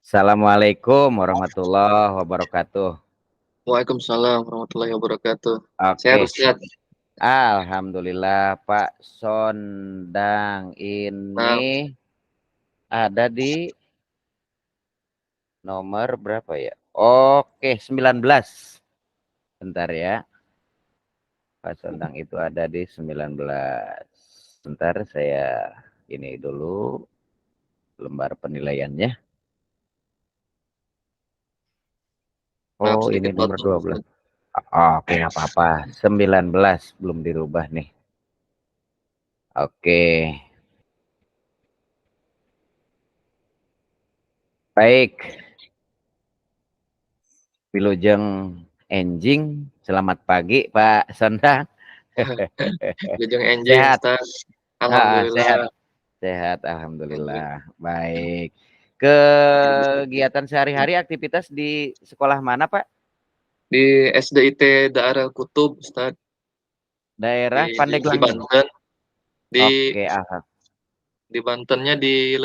Assalamualaikum warahmatullahi wabarakatuh. Waalaikumsalam warahmatullahi wabarakatuh. Sehat, Oke, Ustaz? alhamdulillah Pak Sondang Nah, ini ada di nomor berapa ya? Oke, 19. Bentar ya. Pak Sondang itu ada di 19. Bentar saya ini dulu lembar penilaiannya. maaf Oh, ini sedikit nomor potong, 12. Ustaz. Oke, nggak apa-apa. 19 belum dirubah nih. Oke. Baik. Wilujeng enjing, selamat pagi Pak Sondang. Jujung enjing, Sehat. Ustaz. Sehat. Alhamdulillah. Sehat, alhamdulillah. Baik. Kegiatan sehari-hari aktivitas di sekolah mana, Pak? Di SDIT Daerah Kutub, Ustaz. Daerah Di Pandeglang. Banten. Di Oke, Bantennya di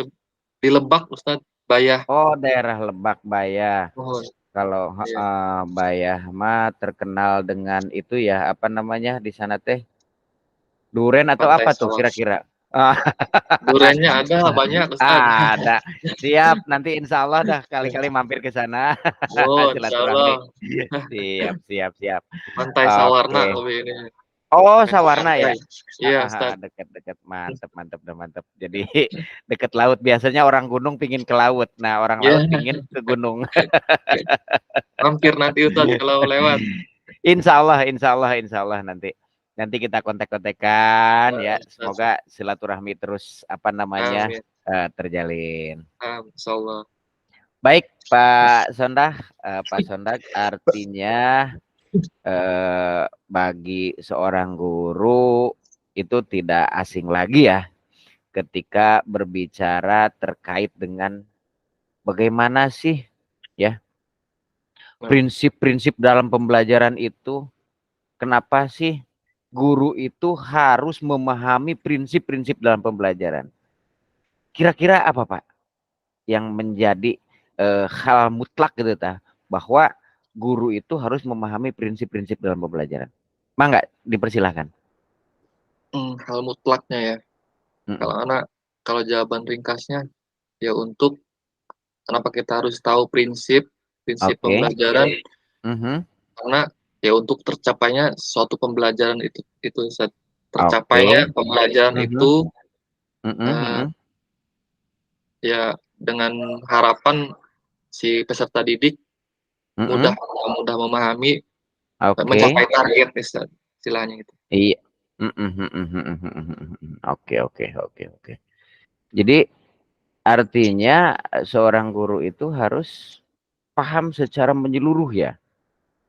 Lebak, Ustaz. Bayah. oh, daerah Lebak Bayah. Oh, Kalau iya. Bayah mah terkenal dengan itu ya, apa namanya di sana teh? Duren atau Pantai apa tuh Sawah. kira-kira? Durennya ada banyak, Ustaz. Ada. Siap, nanti insya Allah dah kali-kali mampir ke sana. Oh, insya Silaturahmi. Allah. Siap, siap, siap. Pantai Sawarna Oke. lebih ini. Oh, Enak Sawarna ya? santai. Iya, Ustaz. Dekat-dekat. Mantep, mantep, dah mantep. Jadi dekat laut. Biasanya orang gunung pingin ke laut. Nah, orang laut Ya, pingin ke gunung. mampir nanti Ustaz kalau lewat. Insya Allah, insya Allah, insya Allah nanti. Nanti kita kontak-kontakan ya. Ustaz. Semoga silaturahmi terus apa namanya Amin. terjalin. Amin. Insya Allah. Baik, Pak Sondag. Pak Sondag artinya bagi seorang guru itu tidak asing lagi ya ketika berbicara terkait dengan bagaimana sih ya prinsip-prinsip dalam pembelajaran itu. Kenapa sih guru itu harus memahami prinsip-prinsip dalam pembelajaran? Kira-kira apa, Pak, yang menjadi hal mutlak gitu ta, bahwa guru itu harus memahami prinsip-prinsip dalam pembelajaran? Mangga, dipersilahkan. Hal mutlaknya ya. Kalau jawaban ringkasnya ya untuk kenapa kita harus tahu prinsip pembelajaran, karena ya untuk tercapainya suatu pembelajaran itu tercapainya pembelajaran itu ya dengan harapan si peserta didik mudah memahami, mencapai target istilahnya itu. Iya. Oke. Jadi artinya seorang guru itu harus paham secara menyeluruh ya.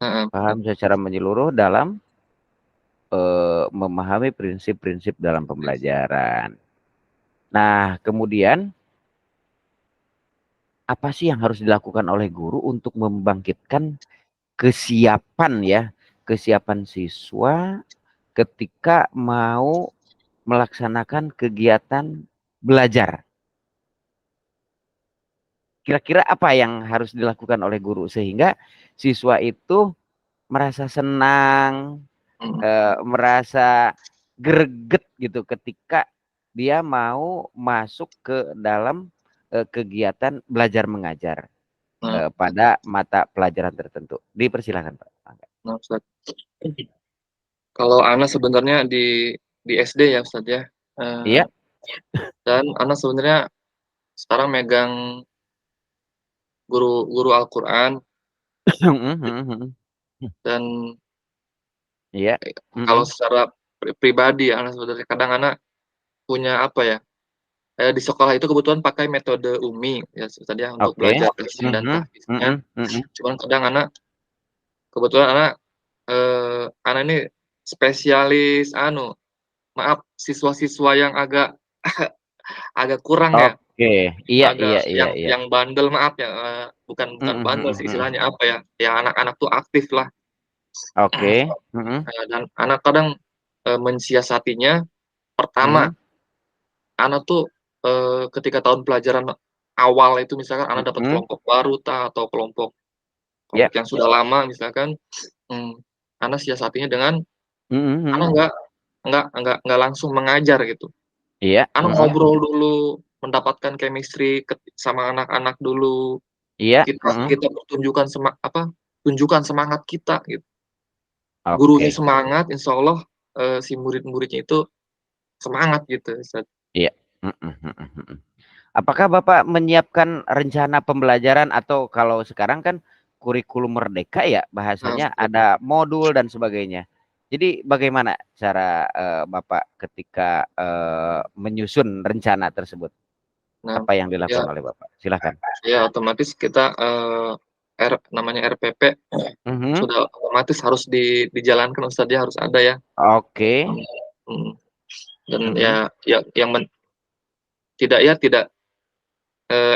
Paham secara menyeluruh dalam memahami prinsip-prinsip dalam pembelajaran. Nah, kemudian apa sih yang harus dilakukan oleh guru untuk membangkitkan kesiapan siswa ketika mau melaksanakan kegiatan belajar? Kira-kira apa yang harus dilakukan oleh guru sehingga siswa itu merasa senang, merasa greget gitu ketika dia mau masuk ke dalam kegiatan belajar mengajar pada mata pelajaran tertentu. Dipersilakan, Pak. Nah, Ustaz. Kalau Ana sebenarnya di SD ya, Ustaz ya. Iya. Dan Ana sebenarnya sekarang megang guru Al-Qur'an. Dan iya. Kalau secara pribadi ya, Ana sebenarnya kadang Ana punya apa ya? Di sekolah itu kebetulan pakai metode UMI ya, Ustaz ya, untuk belajar tahsin dan tahfiznya. Cuman kadang Ana kebetulan Ana ini spesialis siswa-siswa yang agak kurang ya. Iya, agak iya. yang bandel, maaf ya, bukan bandel sih istilahnya, apa ya, ya anak-anak tuh aktif lah. Oke. Mhm. Dan anak kadang, mensiasatinya, pertama, Mhm. anak tuh, ketika tahun pelajaran awal itu misalkan anak dapat Mhm. kelompok baru atau kelompok Ya. kelompok yang sudah lama misalkan, anak siasatinya dengan Mhm, anak mhm. nggak langsung mengajar gitu. Iya, Anak mhm. ngobrol dulu, mendapatkan chemistry sama anak-anak dulu. Iya, Kita mhm. kita pertunjukkan tunjukkan semangat kita gitu. Gurunya Oke. semangat, insya Allah, si murid-muridnya itu semangat gitu, Ustaz. Iya. Mhm, mhm, mhm. Apakah Bapak menyiapkan rencana pembelajaran atau kalau sekarang kan kurikulum merdeka ya Nah, bahasanya betul. ada modul dan sebagainya. Jadi bagaimana cara Bapak ketika menyusun rencana tersebut? Nah, Apa yang dilakukan ya oleh Bapak? Silahkan. ya otomatis kita, namanya RPP Mhm. sudah otomatis harus dijalankan Ustaz ya, harus ada ya. Oke. Mhm, dan Mhm. ya yang tidak,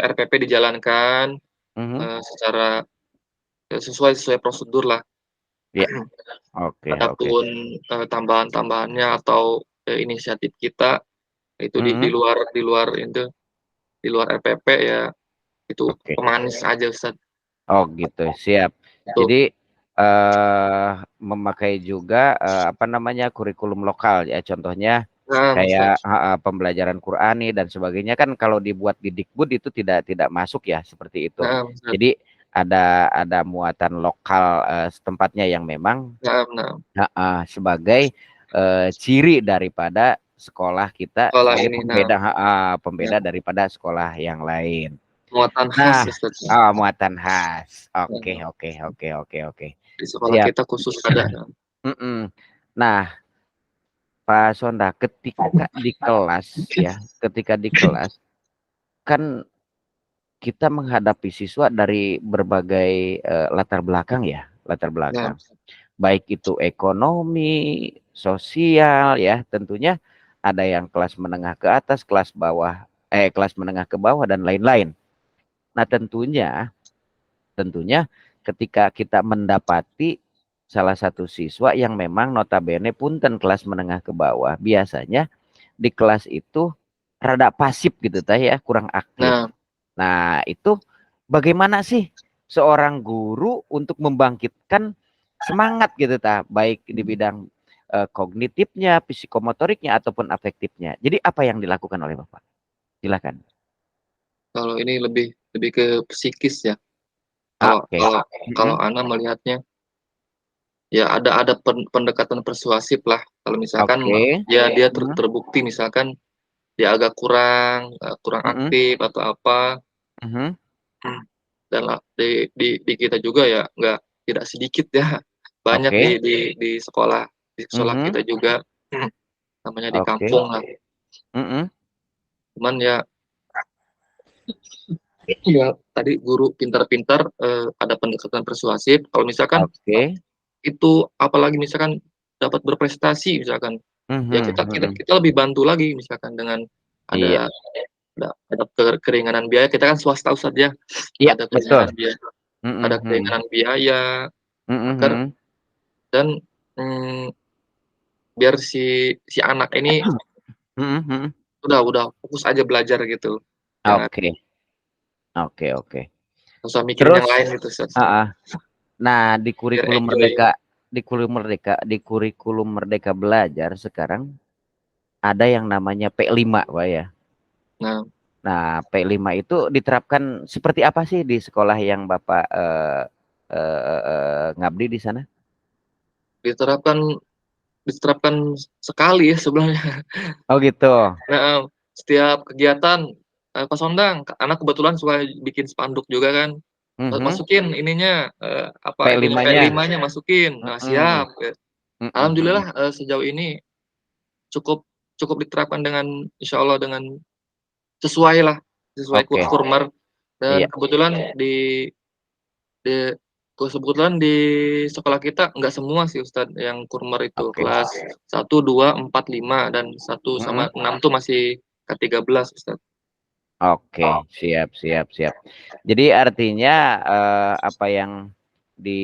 RPP dijalankan, Mhm. secara sesuai prosedurlah. Iya. Oke, oke. Adapun, tambahan-tambahannya atau, inisiatif kita itu Mhm. di luar RPP ya itu Oke. pemanis aja Ustaz. Oh gitu, siap. Betul. Jadi memakai juga apa namanya kurikulum lokal ya, contohnya Nah, kayak Ustaz. pembelajaran Qur'ani dan sebagainya kan kalau dibuat di Dikbud itu tidak masuk ya seperti itu. Nah, Ustaz. Jadi ada muatan lokal setempatnya yang memang Nah, sebagai ciri daripada sekolah kita sekolah sebagai ini, nah, ya, pembeda daripada sekolah yang lain. muatan khas Nah, Ustaz. muatan khas. Oke, Nah, oke, oke, oke, oke. di sekolah Siap. kita khusus ada, nah. Mhm. Nah, Pak Sonda, ketika di kelas ya, ketika di kelas kan kita menghadapi siswa dari berbagai latar belakang ya, latar Nah, belakang. Baik itu ekonomi, sosial ya, tentunya ada yang kelas menengah ke atas, kelas menengah ke bawah dan lain-lain. Nah, tentunya ketika kita mendapati salah satu siswa yang memang notabene punten kelas menengah ke bawah, biasanya di kelas itu rada pasif gitu teh ya, kurang aktif. nah, Nah, itu bagaimana sih seorang guru untuk membangkitkan semangat gitu tah, baik di bidang kognitifnya, psikomotoriknya ataupun afektifnya. Jadi apa yang dilakukan oleh Bapak? Silakan. kalau ini lebih lebih ke psikis ya. Kalau Oke. kalau kalau Mm-mm. Ana melihatnya, ya ada pendekatan persuasif lah. Kalau misalkan Oke. ya dia Mm-mm. terbukti misalkan dia agak kurang Mm-mm. aktif atau apa, Mhm. dan di kita juga ya tidak sedikit ya, banyak Oke. di sekolah Mhm. kita juga, namanya di Oke. kampung lah. Mhm. Cuman ya tadi guru pintar-pintar, ada pendekatan persuasif. Kalau misalkan Oke. itu apalagi misalkan dapat berprestasi misalkan, ya Mhm. kita Mhm. kita lebih bantu lagi misalkan dengan Iya. ada keringanan biaya, kita kan swasta Ustaz ya, Iya, ada betul. keringanan biaya Mhm. ada Mhm. keringanan biaya agar Mhm. dan, mmm, biar si anak ini Mhm. Mhm. udah fokus aja belajar gitu, jangan Oke. Oke, oke. nggak usah mikirin Terus, yang lain gitu Ustaz, heeh. Nah, biar enjoy. di kurikulum Merdeka Belajar sekarang ada yang namanya P5, Pak ya. Nah, Nah, P5 itu diterapkan seperti apa sih di sekolah yang Bapak ngabdi di sana? diterapkan diterapkan sekali ya sebenarnya. Oh gitu. Heeh, setiap kegiatan, Pak Sondang, anak kebetulan suka bikin spanduk juga kan, Mhm. "Masukin ininya, P5-nya. P5-nya masukin." Nah, Mhm. siap, ya. Mhm. Mhm. Alhamdulillah, sejauh ini cukup cukup diterapkan dengan insyaallah dengan sesuai Oke. kurmer, dan Iya. di kebetulan di sekolah kita nggak semua sih Ustadz yang kurmer itu, Oke. kelas 1, 2, 4, 5 dan 1 Mhm. sama 6 tuh masih K13 Ustadz. Oke, siap, siap, siap. Jadi artinya apa yang di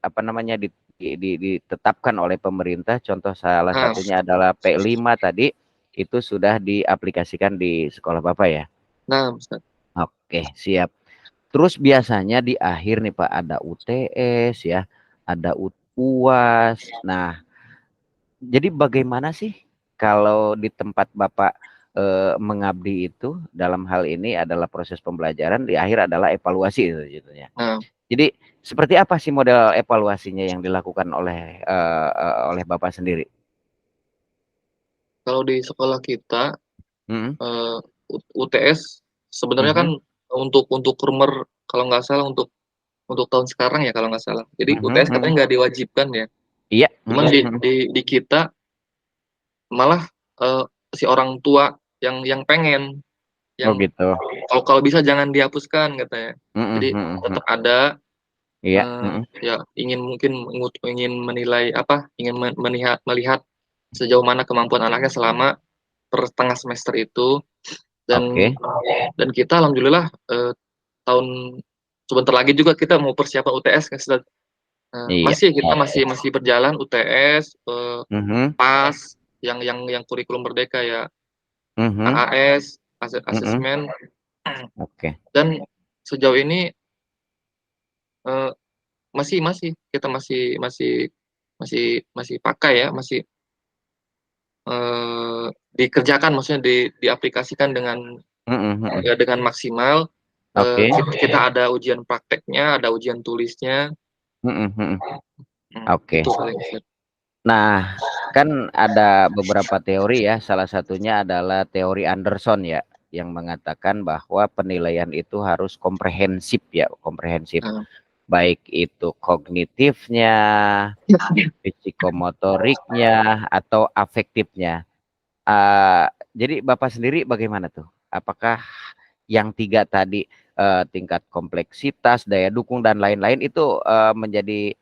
apa namanya ditetapkan oleh pemerintah, contoh salah Nah, satunya adalah P5 tadi, itu sudah diaplikasikan di sekolah Bapak ya? nah, Ustaz. Oke, siap. Terus biasanya di akhir nih Pak ada UTS ya, ada UAS. Nah, jadi bagaimana sih kalau di tempat Bapak mengabdi itu dalam hal ini adalah proses pembelajaran, di akhir adalah evaluasi itu judulnya. Nah, Jadi seperti apa sih model evaluasinya yang dilakukan oleh Bapak sendiri? kalau di sekolah kita Mm-mm, eh, UTS sebenarnya kan mhm, untuk rumor kalau nggak salah untuk tahun sekarang ya kalau nggak salah. Jadi mhm, UTS mhm. katanya nggak diwajibkan ya. Iya. Cuman Mhm, mhm. di kita malah eh, si orang tua yang pengen Oh yang gitu. kalau kalau bisa jangan dihapuskan katanya. Mhm, Jadi mhm, mhm. tetap ada Iya. Mhm, ya ingin mungkin ingin menilai apa ingin melihat sejauh mana kemampuan anaknya selama per setengah semester itu dan oke. dan kita alhamdulillah tahun sebentar lagi juga kita mau persiapan UTS kan Ustaz. Iya. Masih kita Oke. masih berjalan UTS Mhm, PAS yang kurikulum merdeka ya mhm, AAS mhm. asesmen Oke. dan sejauh ini eh, masih masih kita masih masih masih masih pakai ya masih eh, dikerjakan maksudnya diaplikasikan Mhm, mhm. dengan maksimal. Oke. Kita ada ujian prakteknya ada ujian tulisnya. Mhm, mhm. Itu Oke. paling. Nah, kan ada beberapa teori ya, salah satunya adalah teori Anderson ya, yang mengatakan bahwa penilaian itu harus komprehensif ya, komprehensif. Nah, Baik itu kognitifnya, psikomotoriknya, atau afektifnya. Jadi Bapak sendiri bagaimana tuh? Apakah yang tiga tadi, tingkat kompleksitas, daya dukung dan lain-lain itu menjadi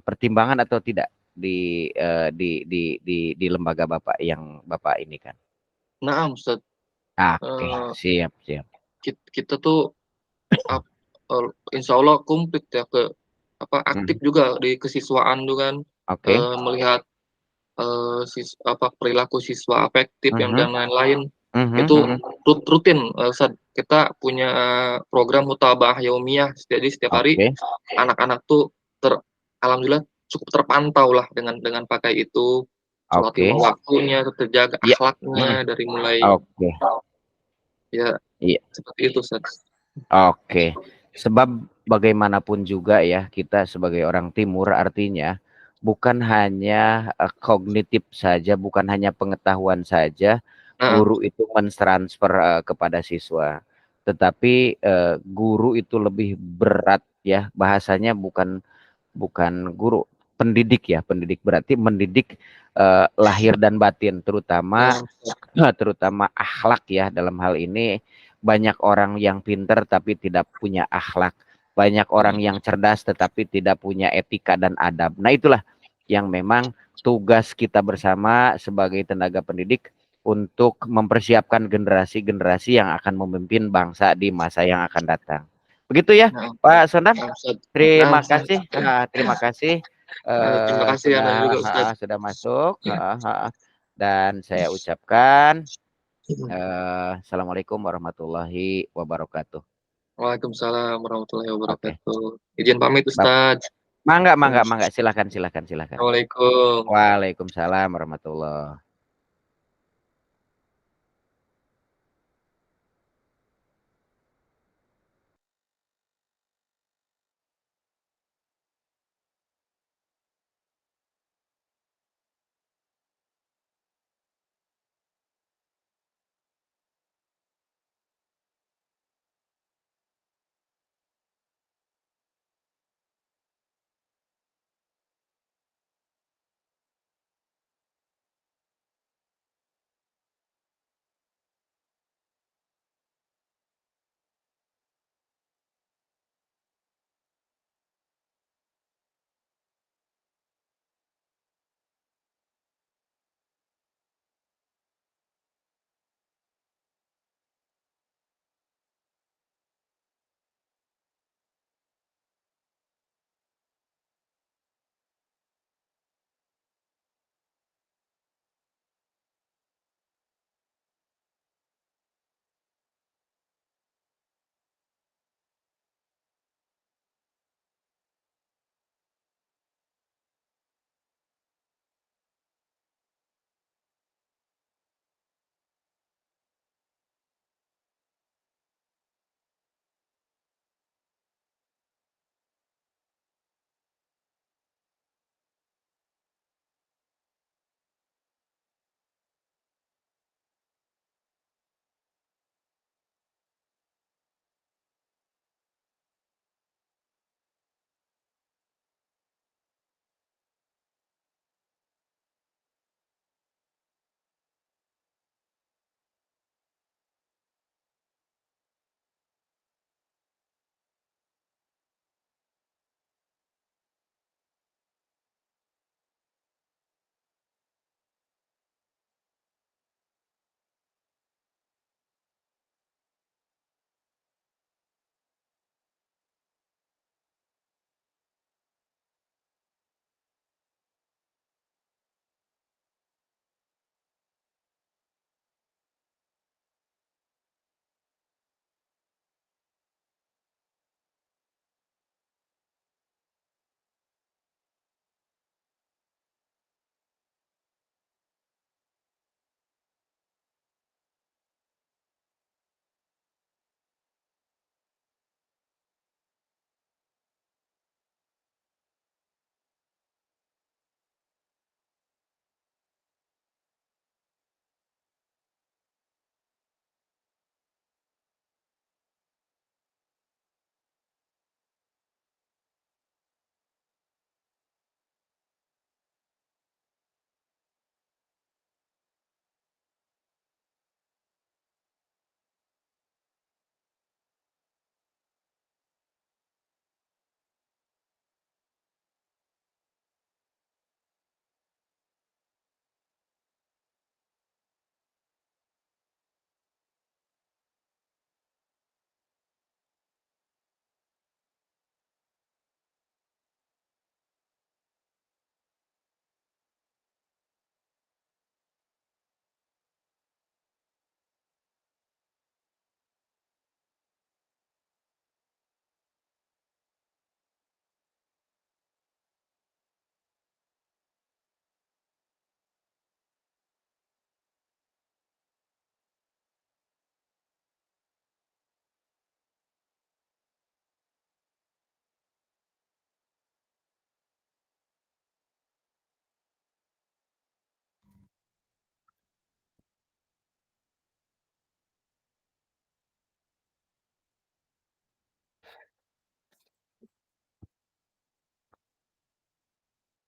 pertimbangan atau tidak di lembaga Bapak yang Bapak ini kan? nah Ustaz, Oke, eh, siap, siap. kita tuh ap- insya Allah komplit ya ke apa aktif Mhm. juga di kesiswaan tuh kan Oke. melihat apa perilaku siswa afektif yang Mhm, dan lain-lain mhm, itu mhm. rutin. Ustaz. Kita punya program mutabah yaumiyah jadi setiap hari Oke, anak-anak tuh alhamdulillah cukup terpantau lah dengan pakai itu sholat lima oke. waktunya terjaga Iya. Mhm. akhlaknya dari mulai Oke. ya Iya. seperti itu Ustaz. Oke, sebab bagaimanapun juga ya kita sebagai orang timur artinya bukan hanya kognitif saja, bukan hanya pengetahuan saja Nah, guru itu mentransfer kepada siswa, tetapi guru itu lebih berat ya bahasanya bukan bukan guru, pendidik ya, pendidik berarti mendidik lahir dan batin terutama nah, terutama akhlak ya dalam hal ini banyak orang yang pinter tapi tidak punya akhlak, banyak orang yang cerdas tetapi tidak punya etika dan adab. Nah itulah yang memang tugas kita bersama sebagai tenaga pendidik untuk mempersiapkan generasi-generasi yang akan memimpin bangsa di masa yang akan datang. Begitu ya nah, Pak Sondan. nah, Ustaz. Nah, Terima Ustaz. kasih, terima kasih Terima kasih Anda juga Ustaz. sudah masuk, dan saya ucapkan assalamualaikum warahmatullahi wabarakatuh. Waalaikumsalam warahmatullahi Oke, wabarakatuh. Izin pamit Bap Ustaz. mangga, mangga, mangga, silakan, silakan, silakan. Assalamualaikum. Waalaikumsalam warahmatullahi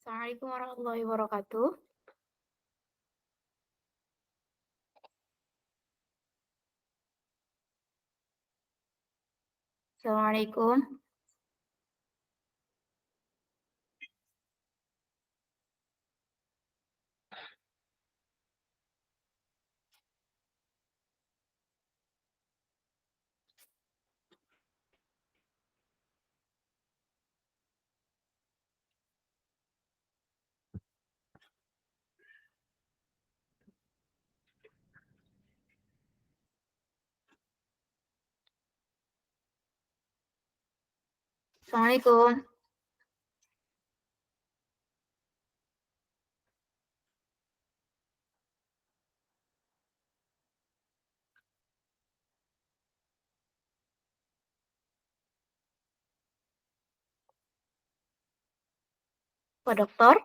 Assalamualaikum warahmatullahi wabarakatuh. Assalamualaikum. Assalamualaikum. Pak Dokter.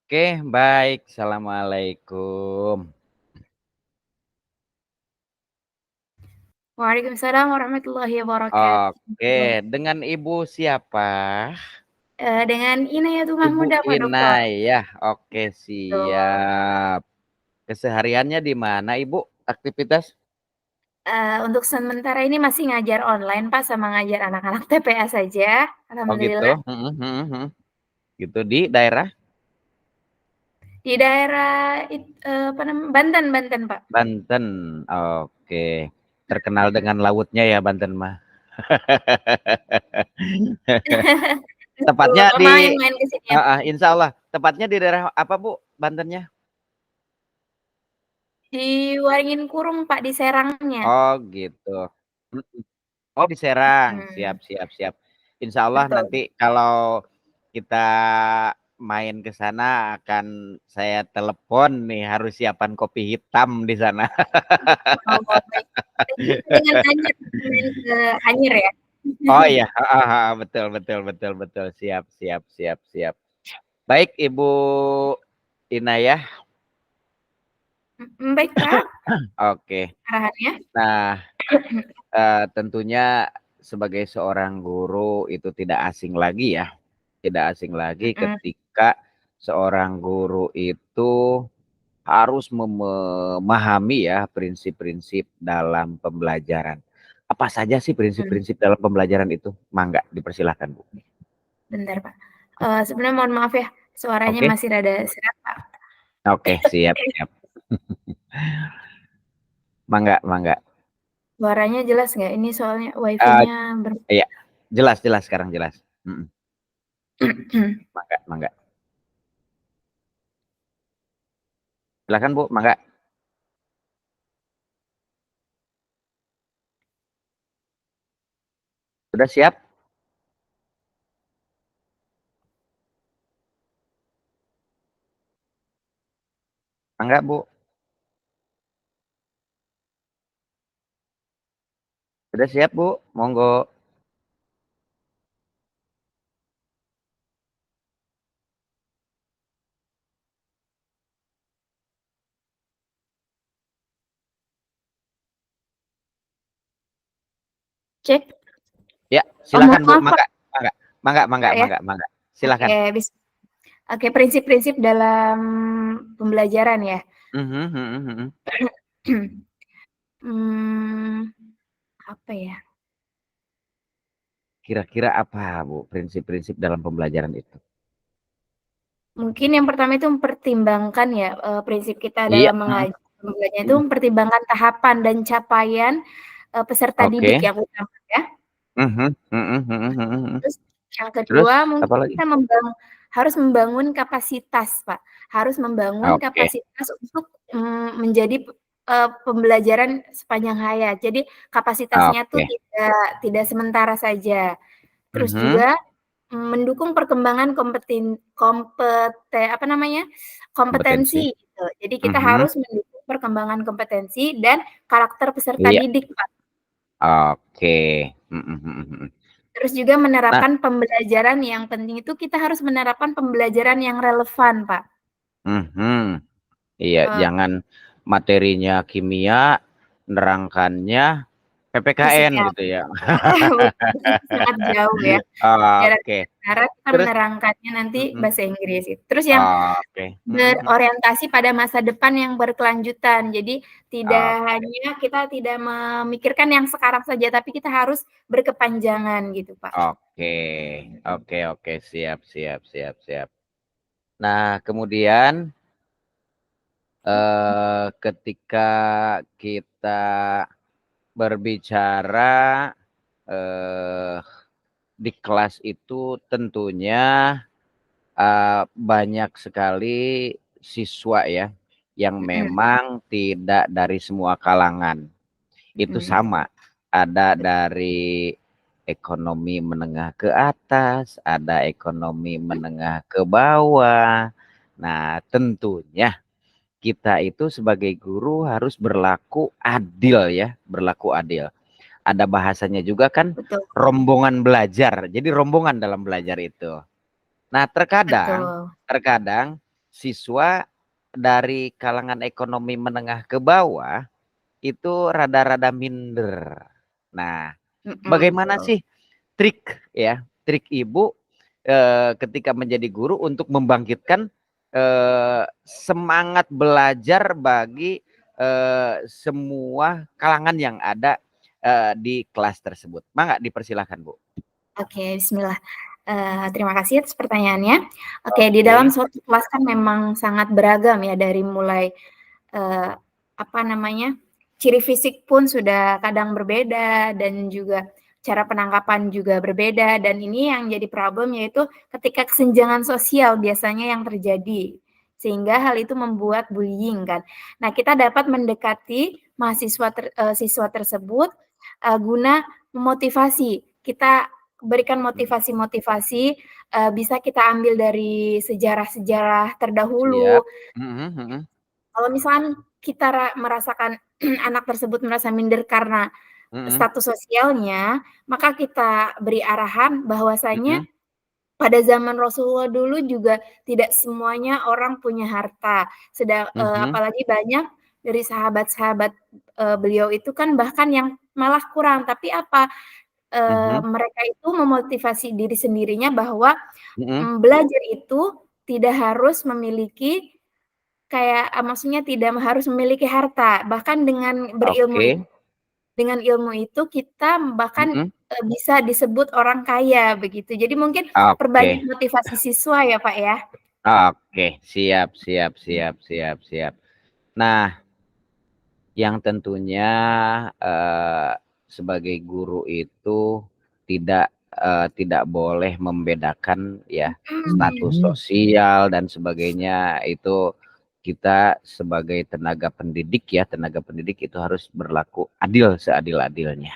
Oke, baik. Assalamualaikum. Waalaikumsalam warahmatullahi wabarakatuh. Oke, dengan Ibu siapa? Dengan Inayatullah Ibu Mahmudah, Pak Dokter. Inayah. Oke, Betul. siap. Kesehariannya di mana, Ibu? Aktivitas? Untuk sementara ini masih ngajar online, Pak, sama ngajar anak-anak TPA saja, Oh gitu. alhamdulillah. Gitu di daerah Di daerah apa namanya, Banten, Pak. Banten. Oke. Terkenal dengan lautnya ya Banten mah. Betul, Tepatnya di main-main ke sini ya, Pak. insya Allah. Tepatnya di daerah apa, Bu? Bantennya? Di Waringin Kurung, Pak, di Serangnya. Oh gitu. Oh di Serang. Mhm, Siap, siap, siap. Insya Allah betul. nanti kalau kita main ke sana akan saya telepon nih, harus siapan kopi hitam di sana. Oh, baik. Dengan Anyer, main ke Anyer ya? Oh iya, betul, betul, betul, betul. Siap, siap, siap, siap. Baik, Ibu Inayah. Baik, Pak, Oke. arahannya. Nah, tentunya sebagai seorang guru itu tidak asing lagi ya. Tidak asing lagi Mhm, ketika seorang guru itu harus memahami ya prinsip-prinsip dalam pembelajaran. Apa saja sih mhm. prinsip-prinsip dalam pembelajaran itu? Mangga, dipersilahkan, Bu. Bentar, Pak. Sebenarnya mohon maaf ya, suaranya Oke, masih rada serak, Pak. oke, siap, siap. Mangga, mangga. Suaranya jelas nggak? Ini soalnya Eh, WiFi-nya iya, jelas, jelas sekarang jelas. Mangga, mangga. Silakan Bu, mangga. Sudah siap? Mangga Bu. Sudah siap Bu? Monggo. cek. Ya, Oh, mohon silakan Bu, maaf, Pak, mangga, mangga, mangga, mangga, Pak, ya. mangga, mangga. Oke, Silakan. Oke, prinsip-prinsip dalam pembelajaran ya. Apa ya? Kira-kira apa, Bu, prinsip-prinsip dalam pembelajaran itu? Mungkin yang pertama itu mempertimbangkan ya, prinsip kita Iya. dalam mengajar itu mempertimbangkan tahapan dan capaian, peserta didik Oke. yang utama ya. Terus yang Terus, kedua mungkin apalagi? kita harus membangun kapasitas, Pak. Harus membangun Oke. kapasitas untuk, menjadi, pembelajaran sepanjang hayat. Jadi kapasitasnya tuh Oke. tidak sementara saja. Terus juga, mendukung perkembangan Kompetensi. kompetensi gitu. Jadi kita harus mendukung perkembangan kompetensi dan karakter peserta Iya. didik, Pak. Oke. Terus juga Nah, menerapkan pembelajaran yang penting itu kita harus menerapkan pembelajaran yang relevan, Pak. iya, Eee, jangan materinya kimia, nerangkannya PPKN fisika. gitu ya. Bukan, sangat jauh ya. Jarak Oke. antara kita Terus menerangkannya nanti mhm, bahasa Inggris. Terus yang oke. berorientasi pada masa depan yang berkelanjutan. Jadi tidak Oke. hanya kita tidak memikirkan yang sekarang saja, tapi kita harus berkepanjangan gitu, Pak. Oke. Oke, siap. Nah, kemudian ketika kita berbicara di kelas itu tentunya banyak sekali siswa ya yang memang tidak dari semua kalangan. Itu sama, ada dari ekonomi menengah ke atas, ada ekonomi menengah ke bawah. Nah, tentunya kita itu sebagai guru harus berlaku adil ya, berlaku adil. Ada bahasanya juga kan, Betul. rombongan belajar. Jadi rombongan dalam belajar itu. Nah, terkadang siswa dari kalangan ekonomi menengah ke bawah itu rada-rada minder. Nah, bagaimana Betul. sih trik Ibu ketika menjadi guru untuk membangkitkan semangat belajar bagi semua kalangan yang ada di kelas tersebut? Mangga dipersilahkan, Bu. Oke, bismillah. Terima kasih atas pertanyaannya. Oke, di dalam suatu kelas kan memang sangat beragam ya, dari mulai, ciri fisik pun sudah kadang berbeda dan juga cara penangkapan juga berbeda, dan ini yang jadi problem yaitu ketika kesenjangan sosial biasanya yang terjadi, sehingga hal itu membuat bullying kan. Nah, kita dapat mendekati siswa tersebut, guna memotivasi. Kita berikan motivasi-motivasi, bisa kita ambil dari sejarah-sejarah terdahulu. Siap. Kalau misalkan kita merasakan anak tersebut merasa minder karena status sosialnya, maka kita beri arahan bahwasanya pada zaman Rasulullah dulu juga tidak semuanya orang punya harta. Apalagi banyak dari sahabat-sahabat, beliau itu kan bahkan yang malah kurang, tapi apa, mereka itu memotivasi diri sendirinya bahwa, belajar itu tidak harus memiliki maksudnya tidak harus memiliki harta, bahkan dengan Oke. dengan ilmu itu kita bahkan, bisa disebut orang kaya begitu. Jadi mungkin perbanyak Oke. motivasi siswa ya, Pak, ya. Oke, siap. Nah, yang tentunya sebagai guru itu tidak boleh membedakan ya status sosial dan sebagainya. Itu kita sebagai tenaga pendidik itu harus berlaku adil seadil-adilnya.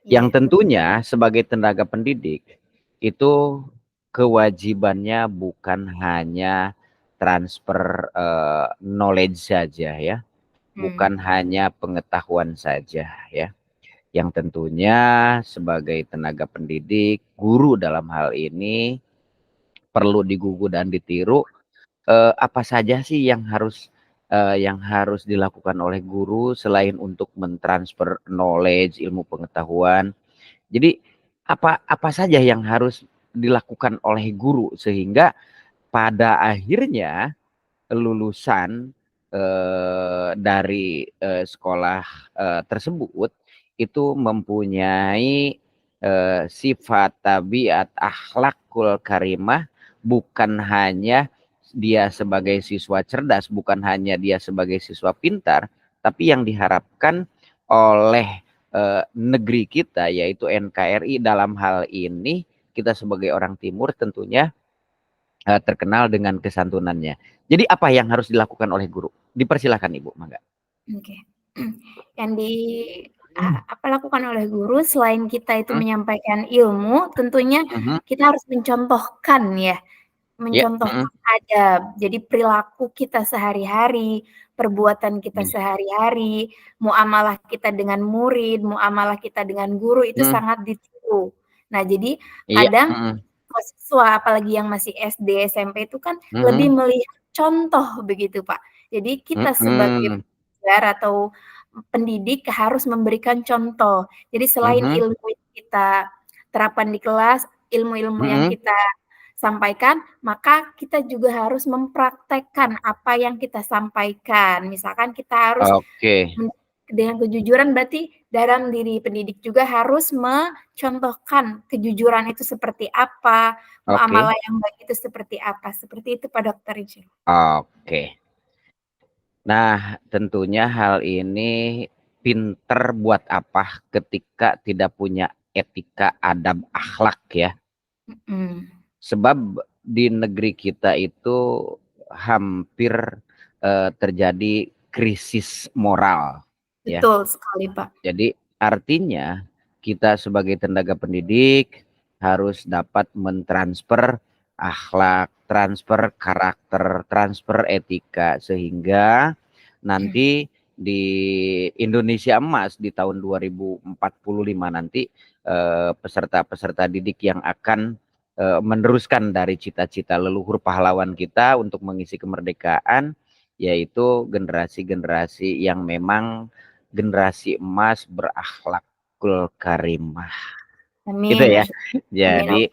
Yang tentunya sebagai tenaga pendidik itu kewajibannya bukan hanya transfer knowledge saja ya, bukan hanya pengetahuan saja ya. Yang tentunya sebagai tenaga pendidik, guru dalam hal ini perlu digugu dan ditiru apa saja sih yang harus dilakukan oleh guru selain untuk mentransfer knowledge, ilmu pengetahuan. Jadi apa saja yang harus dilakukan oleh guru sehingga pada akhirnya lulusan dari sekolah tersebut itu mempunyai sifat, tabiat, akhlakul karimah, bukan hanya dia sebagai siswa cerdas, bukan hanya dia sebagai siswa pintar, tapi yang diharapkan oleh negeri kita yaitu NKRI dalam hal ini, kita sebagai orang timur tentunya terkenal dengan kesantunannya. Jadi apa yang harus dilakukan oleh guru? Dipersilahkan Ibu, mangga. Oke. Yang apa lakukan oleh guru selain kita itu menyampaikan ilmu, tentunya kita harus mencontohkan ya, mencontohkan adab. Jadi perilaku kita sehari-hari, perbuatan kita sehari-hari, muamalah kita dengan murid, muamalah kita dengan guru itu sangat ditiru. Nah, jadi kadang siswa apalagi yang masih SD, SMP itu kan lebih melihat contoh begitu, Pak. Jadi kita sebagai pelajar atau pendidik harus memberikan contoh. Jadi selain ilmu yang kita terapkan di kelas, ilmu-ilmu yang kita sampaikan, maka kita juga harus mempraktekkan apa yang kita sampaikan. Misalkan kita harus dengan kejujuran, berarti dalam diri pendidik juga harus mencontohkan kejujuran itu seperti apa, muamalah yang baik itu seperti apa. Seperti itu Pak Dokter Ijil. Nah, tentunya hal ini pinter buat apa ketika tidak punya etika, adab, akhlak ya. Sebab di negeri kita itu hampir terjadi krisis moral. Betul sekali Pak. Jadi artinya kita sebagai tenaga pendidik harus dapat mentransfer akhlak, transfer karakter, transfer etika, sehingga nanti di Indonesia Emas di tahun 2045 nanti peserta-peserta didik yang akan meneruskan dari cita-cita leluhur pahlawan kita untuk mengisi kemerdekaan, yaitu generasi-generasi yang memang generasi emas berakhlakul karimah. Amin. Gitu ya. Jadi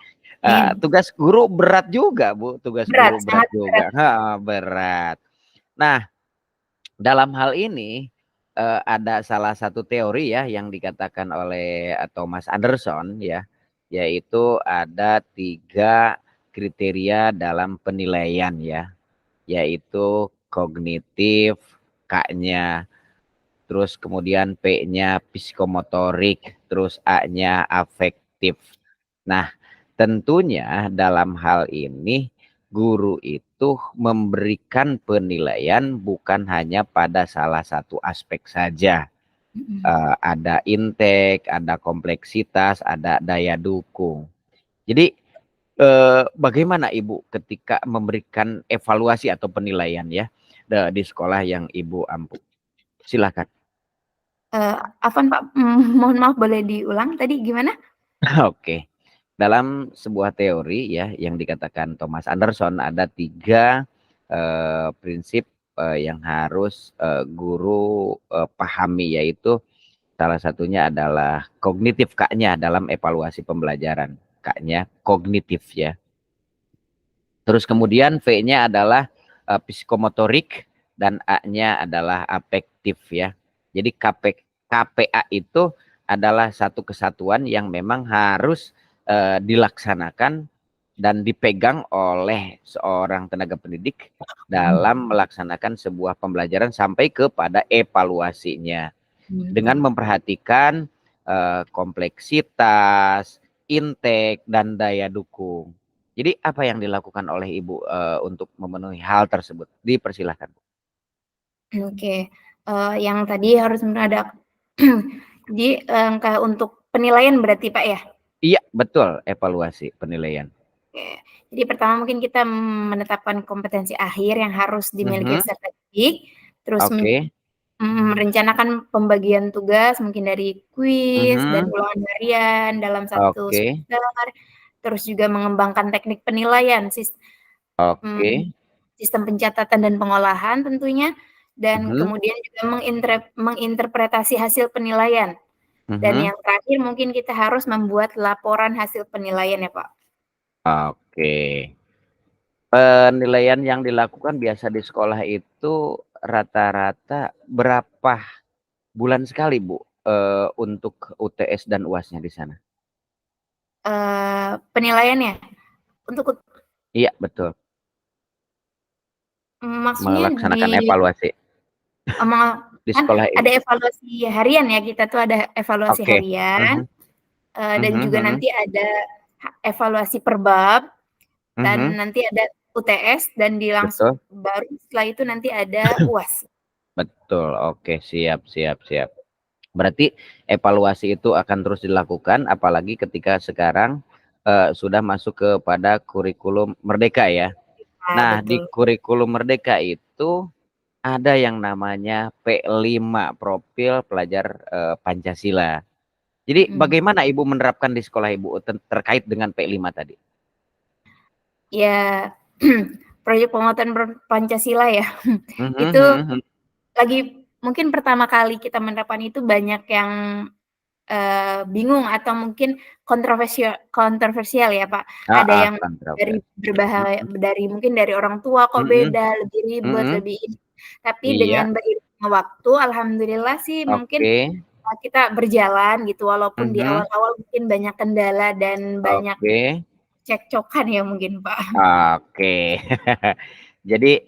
tugas guru berat juga, Bu. Tugas guru berat juga. Berat. Nah, dalam hal ini ada salah satu teori ya yang dikatakan oleh Thomas Anderson ya, yaitu ada 3 kriteria dalam penilaian ya, yaitu kognitif, K-nya, terus kemudian P-nya psikomotorik, terus A-nya afektif. Nah, tentunya dalam hal ini guru itu memberikan penilaian bukan hanya pada salah satu aspek saja. Ada intake, ada kompleksitas, ada daya dukung. Jadi bagaimana Ibu ketika memberikan evaluasi atau penilaian ya di sekolah yang Ibu ampu? Silakan. Afwan Pak, mohon maaf boleh diulang tadi gimana? Oke. Dalam sebuah teori ya yang dikatakan Thomas Anderson ada 3 prinsip yang harus guru pahami, yaitu salah satunya adalah kognitif, K-nya dalam evaluasi pembelajaran. K-nya kognitif ya. Terus kemudian V-nya adalah psikomotorik dan A-nya adalah afektif ya. Jadi KPA itu adalah satu kesatuan yang memang harus dilaksanakan dan dipegang oleh seorang tenaga pendidik dalam melaksanakan sebuah pembelajaran sampai kepada evaluasinya. Dengan memperhatikan kompleksitas, intake, dan daya dukung. Jadi apa yang dilakukan oleh Ibu untuk memenuhi hal tersebut? Dipersilahkan. Oke. Yang tadi harus ada jadi untuk penilaian berarti Pak ya? Iya, betul, evaluasi penilaian. Oke. Jadi pertama mungkin kita menetapkan kompetensi akhir yang harus dimiliki peserta didik, terus merencanakan pembagian tugas mungkin dari kuis dan ulangan harian dalam satu semester, terus juga mengembangkan teknik penilaian, sistem pencatatan dan pengolahan tentunya, dan kemudian juga menginterpretasi hasil penilaian. Dan yang terakhir mungkin kita harus membuat laporan hasil penilaian ya Pak. Penilaian yang dilakukan biasa di sekolah itu rata-rata berapa bulan sekali, Bu, untuk UTS dan UAS-nya di sana? Penilaiannya untuk Iya, betul. maksudnya Melaksanakan di evaluasi di kan sekolah ada ini. evaluasi harian ya, kita tuh ada evaluasi Oke. harian, dan Mhm juga mhm. nanti ada evaluasi per bab, dan Mhm, nanti ada UTS dan betul. baru setelah itu nanti ada UAS. Betul, oke, siap siap siap. Berarti evaluasi itu akan terus dilakukan apalagi ketika sekarang, sudah masuk kepada kurikulum merdeka ya. Ah, Nah, di betul. kurikulum merdeka itu ada yang namanya P5, Profil Pelajar, Pancasila. Jadi Mhm. bagaimana Ibu menerapkan di sekolah Ibu terkait dengan P5 tadi? Ya, proyek penguatan Pancasila ya, Mhm itu mhm mhm. lagi mungkin pertama kali kita menerapkan itu banyak yang bingung atau mungkin kontroversial ya, Pak. Ada Heeh, yang dari kontroversi. berbahaya Mhm dari mungkin dari orang tua, "Kok mhm beda, lebih ribet, mhm. lebih ini." Tapi Iya, dengan beriringnya waktu, alhamdulillah sih mungkin, oke. kita berjalan gitu, walaupun di Mhm, awal-awal mungkin banyak kendala dan banyak oke. cekcokan ya mungkin, Pak. Oke. Jadi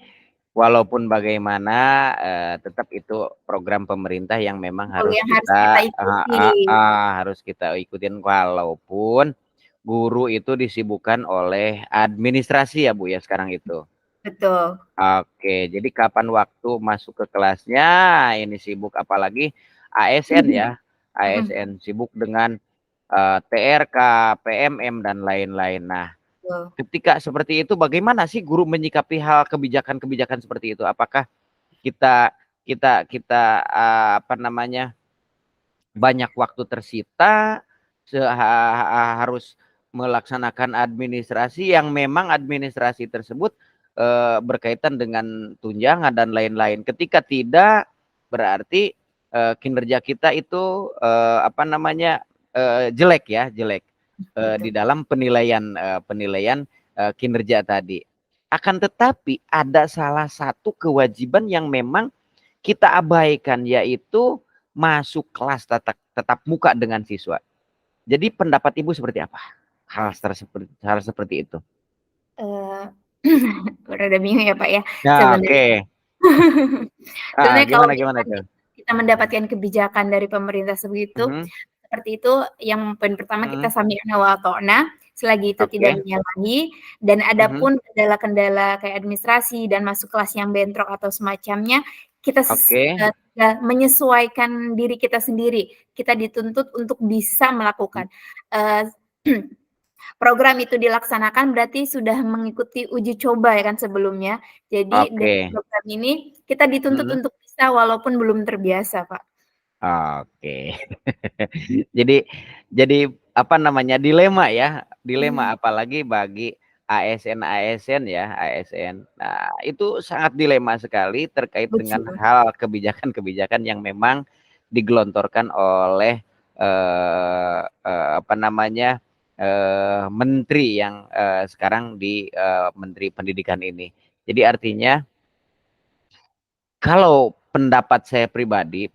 walaupun bagaimana, tetap itu program pemerintah yang memang Betul, harus yang harus kita kita ikuti. harus kita ikutin walaupun guru itu disibukkan oleh administrasi ya, Bu, ya sekarang itu? Betul. Oke, jadi kapan waktu masuk ke kelasnya ini sibuk apalagi ASN ya, Mhm, ASN sibuk dengan, TRK, PMM dan lain-lain. Nah, betul. ketika seperti itu bagaimana sih guru menyikapi hal kebijakan-kebijakan seperti itu? Apakah kita kita kita, apa namanya, banyak waktu tersita, harus melaksanakan administrasi yang memang administrasi tersebut, berkaitan dengan tunjangan dan lain-lain. Ketika tidak, berarti, kinerja kita itu, apa namanya, jelek ya, jelek, di Betul. dalam penilaian, kinerja tadi. Akan tetapi ada salah satu kewajiban yang memang kita abaikan, yaitu masuk kelas tatap muka dengan siswa. Jadi pendapat Ibu seperti apa? Hal seperti itu? Eee, rada bingung ya, Pak, ya, Nah, sebenarnya. oke. Sebenarnya kalau Gimana gimana misalkan tuh? kita mendapatkan kebijakan dari pemerintah Mhm seperti itu, yang poin pertama kita mhm. sami'na wa ata'na, selagi itu tidak Oke. menyalahi, dan Mhm. adapun kendala-kendala kayak administrasi dan masuk kelas yang bentrok atau semacamnya, kita Oke. menyesuaikan diri kita sendiri. Kita dituntut untuk bisa melakukan. Eee, Program itu dilaksanakan berarti sudah mengikuti uji coba ya kan sebelumnya. Jadi dengan Oke. program ini kita dituntut Mhm. untuk bisa walaupun belum terbiasa, Pak. Oke. Jadi apa namanya, dilema ya, dilema Mmm, apalagi bagi ASN-ASN ya, ASN. Nah, itu sangat dilema sekali terkait dengan betul. hal kebijakan-kebijakan yang memang digelontorkan oleh, apa namanya, menteri yang, sekarang di, Menteri Pendidikan ini. Jadi artinya kalau pendapat saya pribadi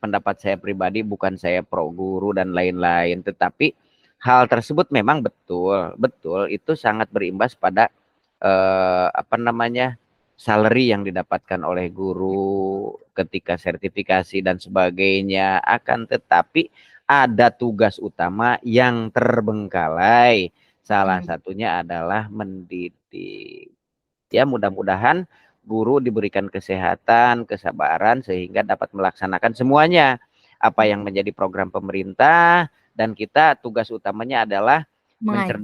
bukan saya pro guru dan lain-lain, tetapi hal tersebut memang betul, betul itu sangat berimbas pada, apa namanya, salary yang didapatkan oleh guru ketika sertifikasi dan sebagainya. Akan tetapi ada tugas utama yang terbengkalai, salah Mhm, satunya adalah mendidik. Ya mudah-mudahan guru diberikan kesehatan, kesabaran sehingga dapat melaksanakan semuanya apa yang betul. menjadi program pemerintah dan kita tugas utamanya adalah Mengajar.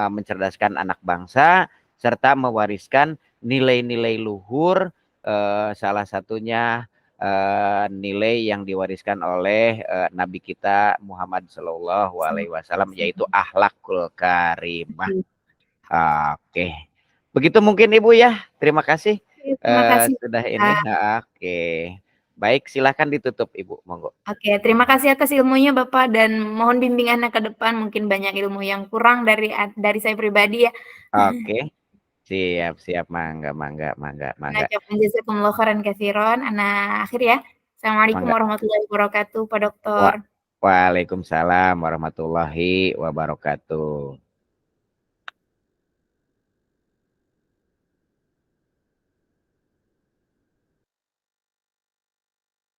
mencerdaskan anak bangsa serta mewariskan nilai-nilai luhur, salah satunya, nilai yang diwariskan oleh, Nabi kita Muhammad Shallallahu Alaihi Wasallam yaitu akhlakul karimah. Oke. Begitu mungkin Ibu ya. Terima kasih, Oke, terima kasih, sudah ini Kak. oke. Baik, silakan ditutup Ibu, monggo. Oke, terima kasih atas ilmunya Bapak dan mohon bimbingannya ke depan, mungkin banyak ilmu yang kurang dari saya pribadi ya. Oke, Siap, mangga. Nah, jazakumullah khairan katsiran. Ana akhir ya. Assalamualaikum Mangga. warahmatullahi wabarakatuh, Pak Wa Dokter. Waalaikumsalam warahmatullahi wabarakatuh.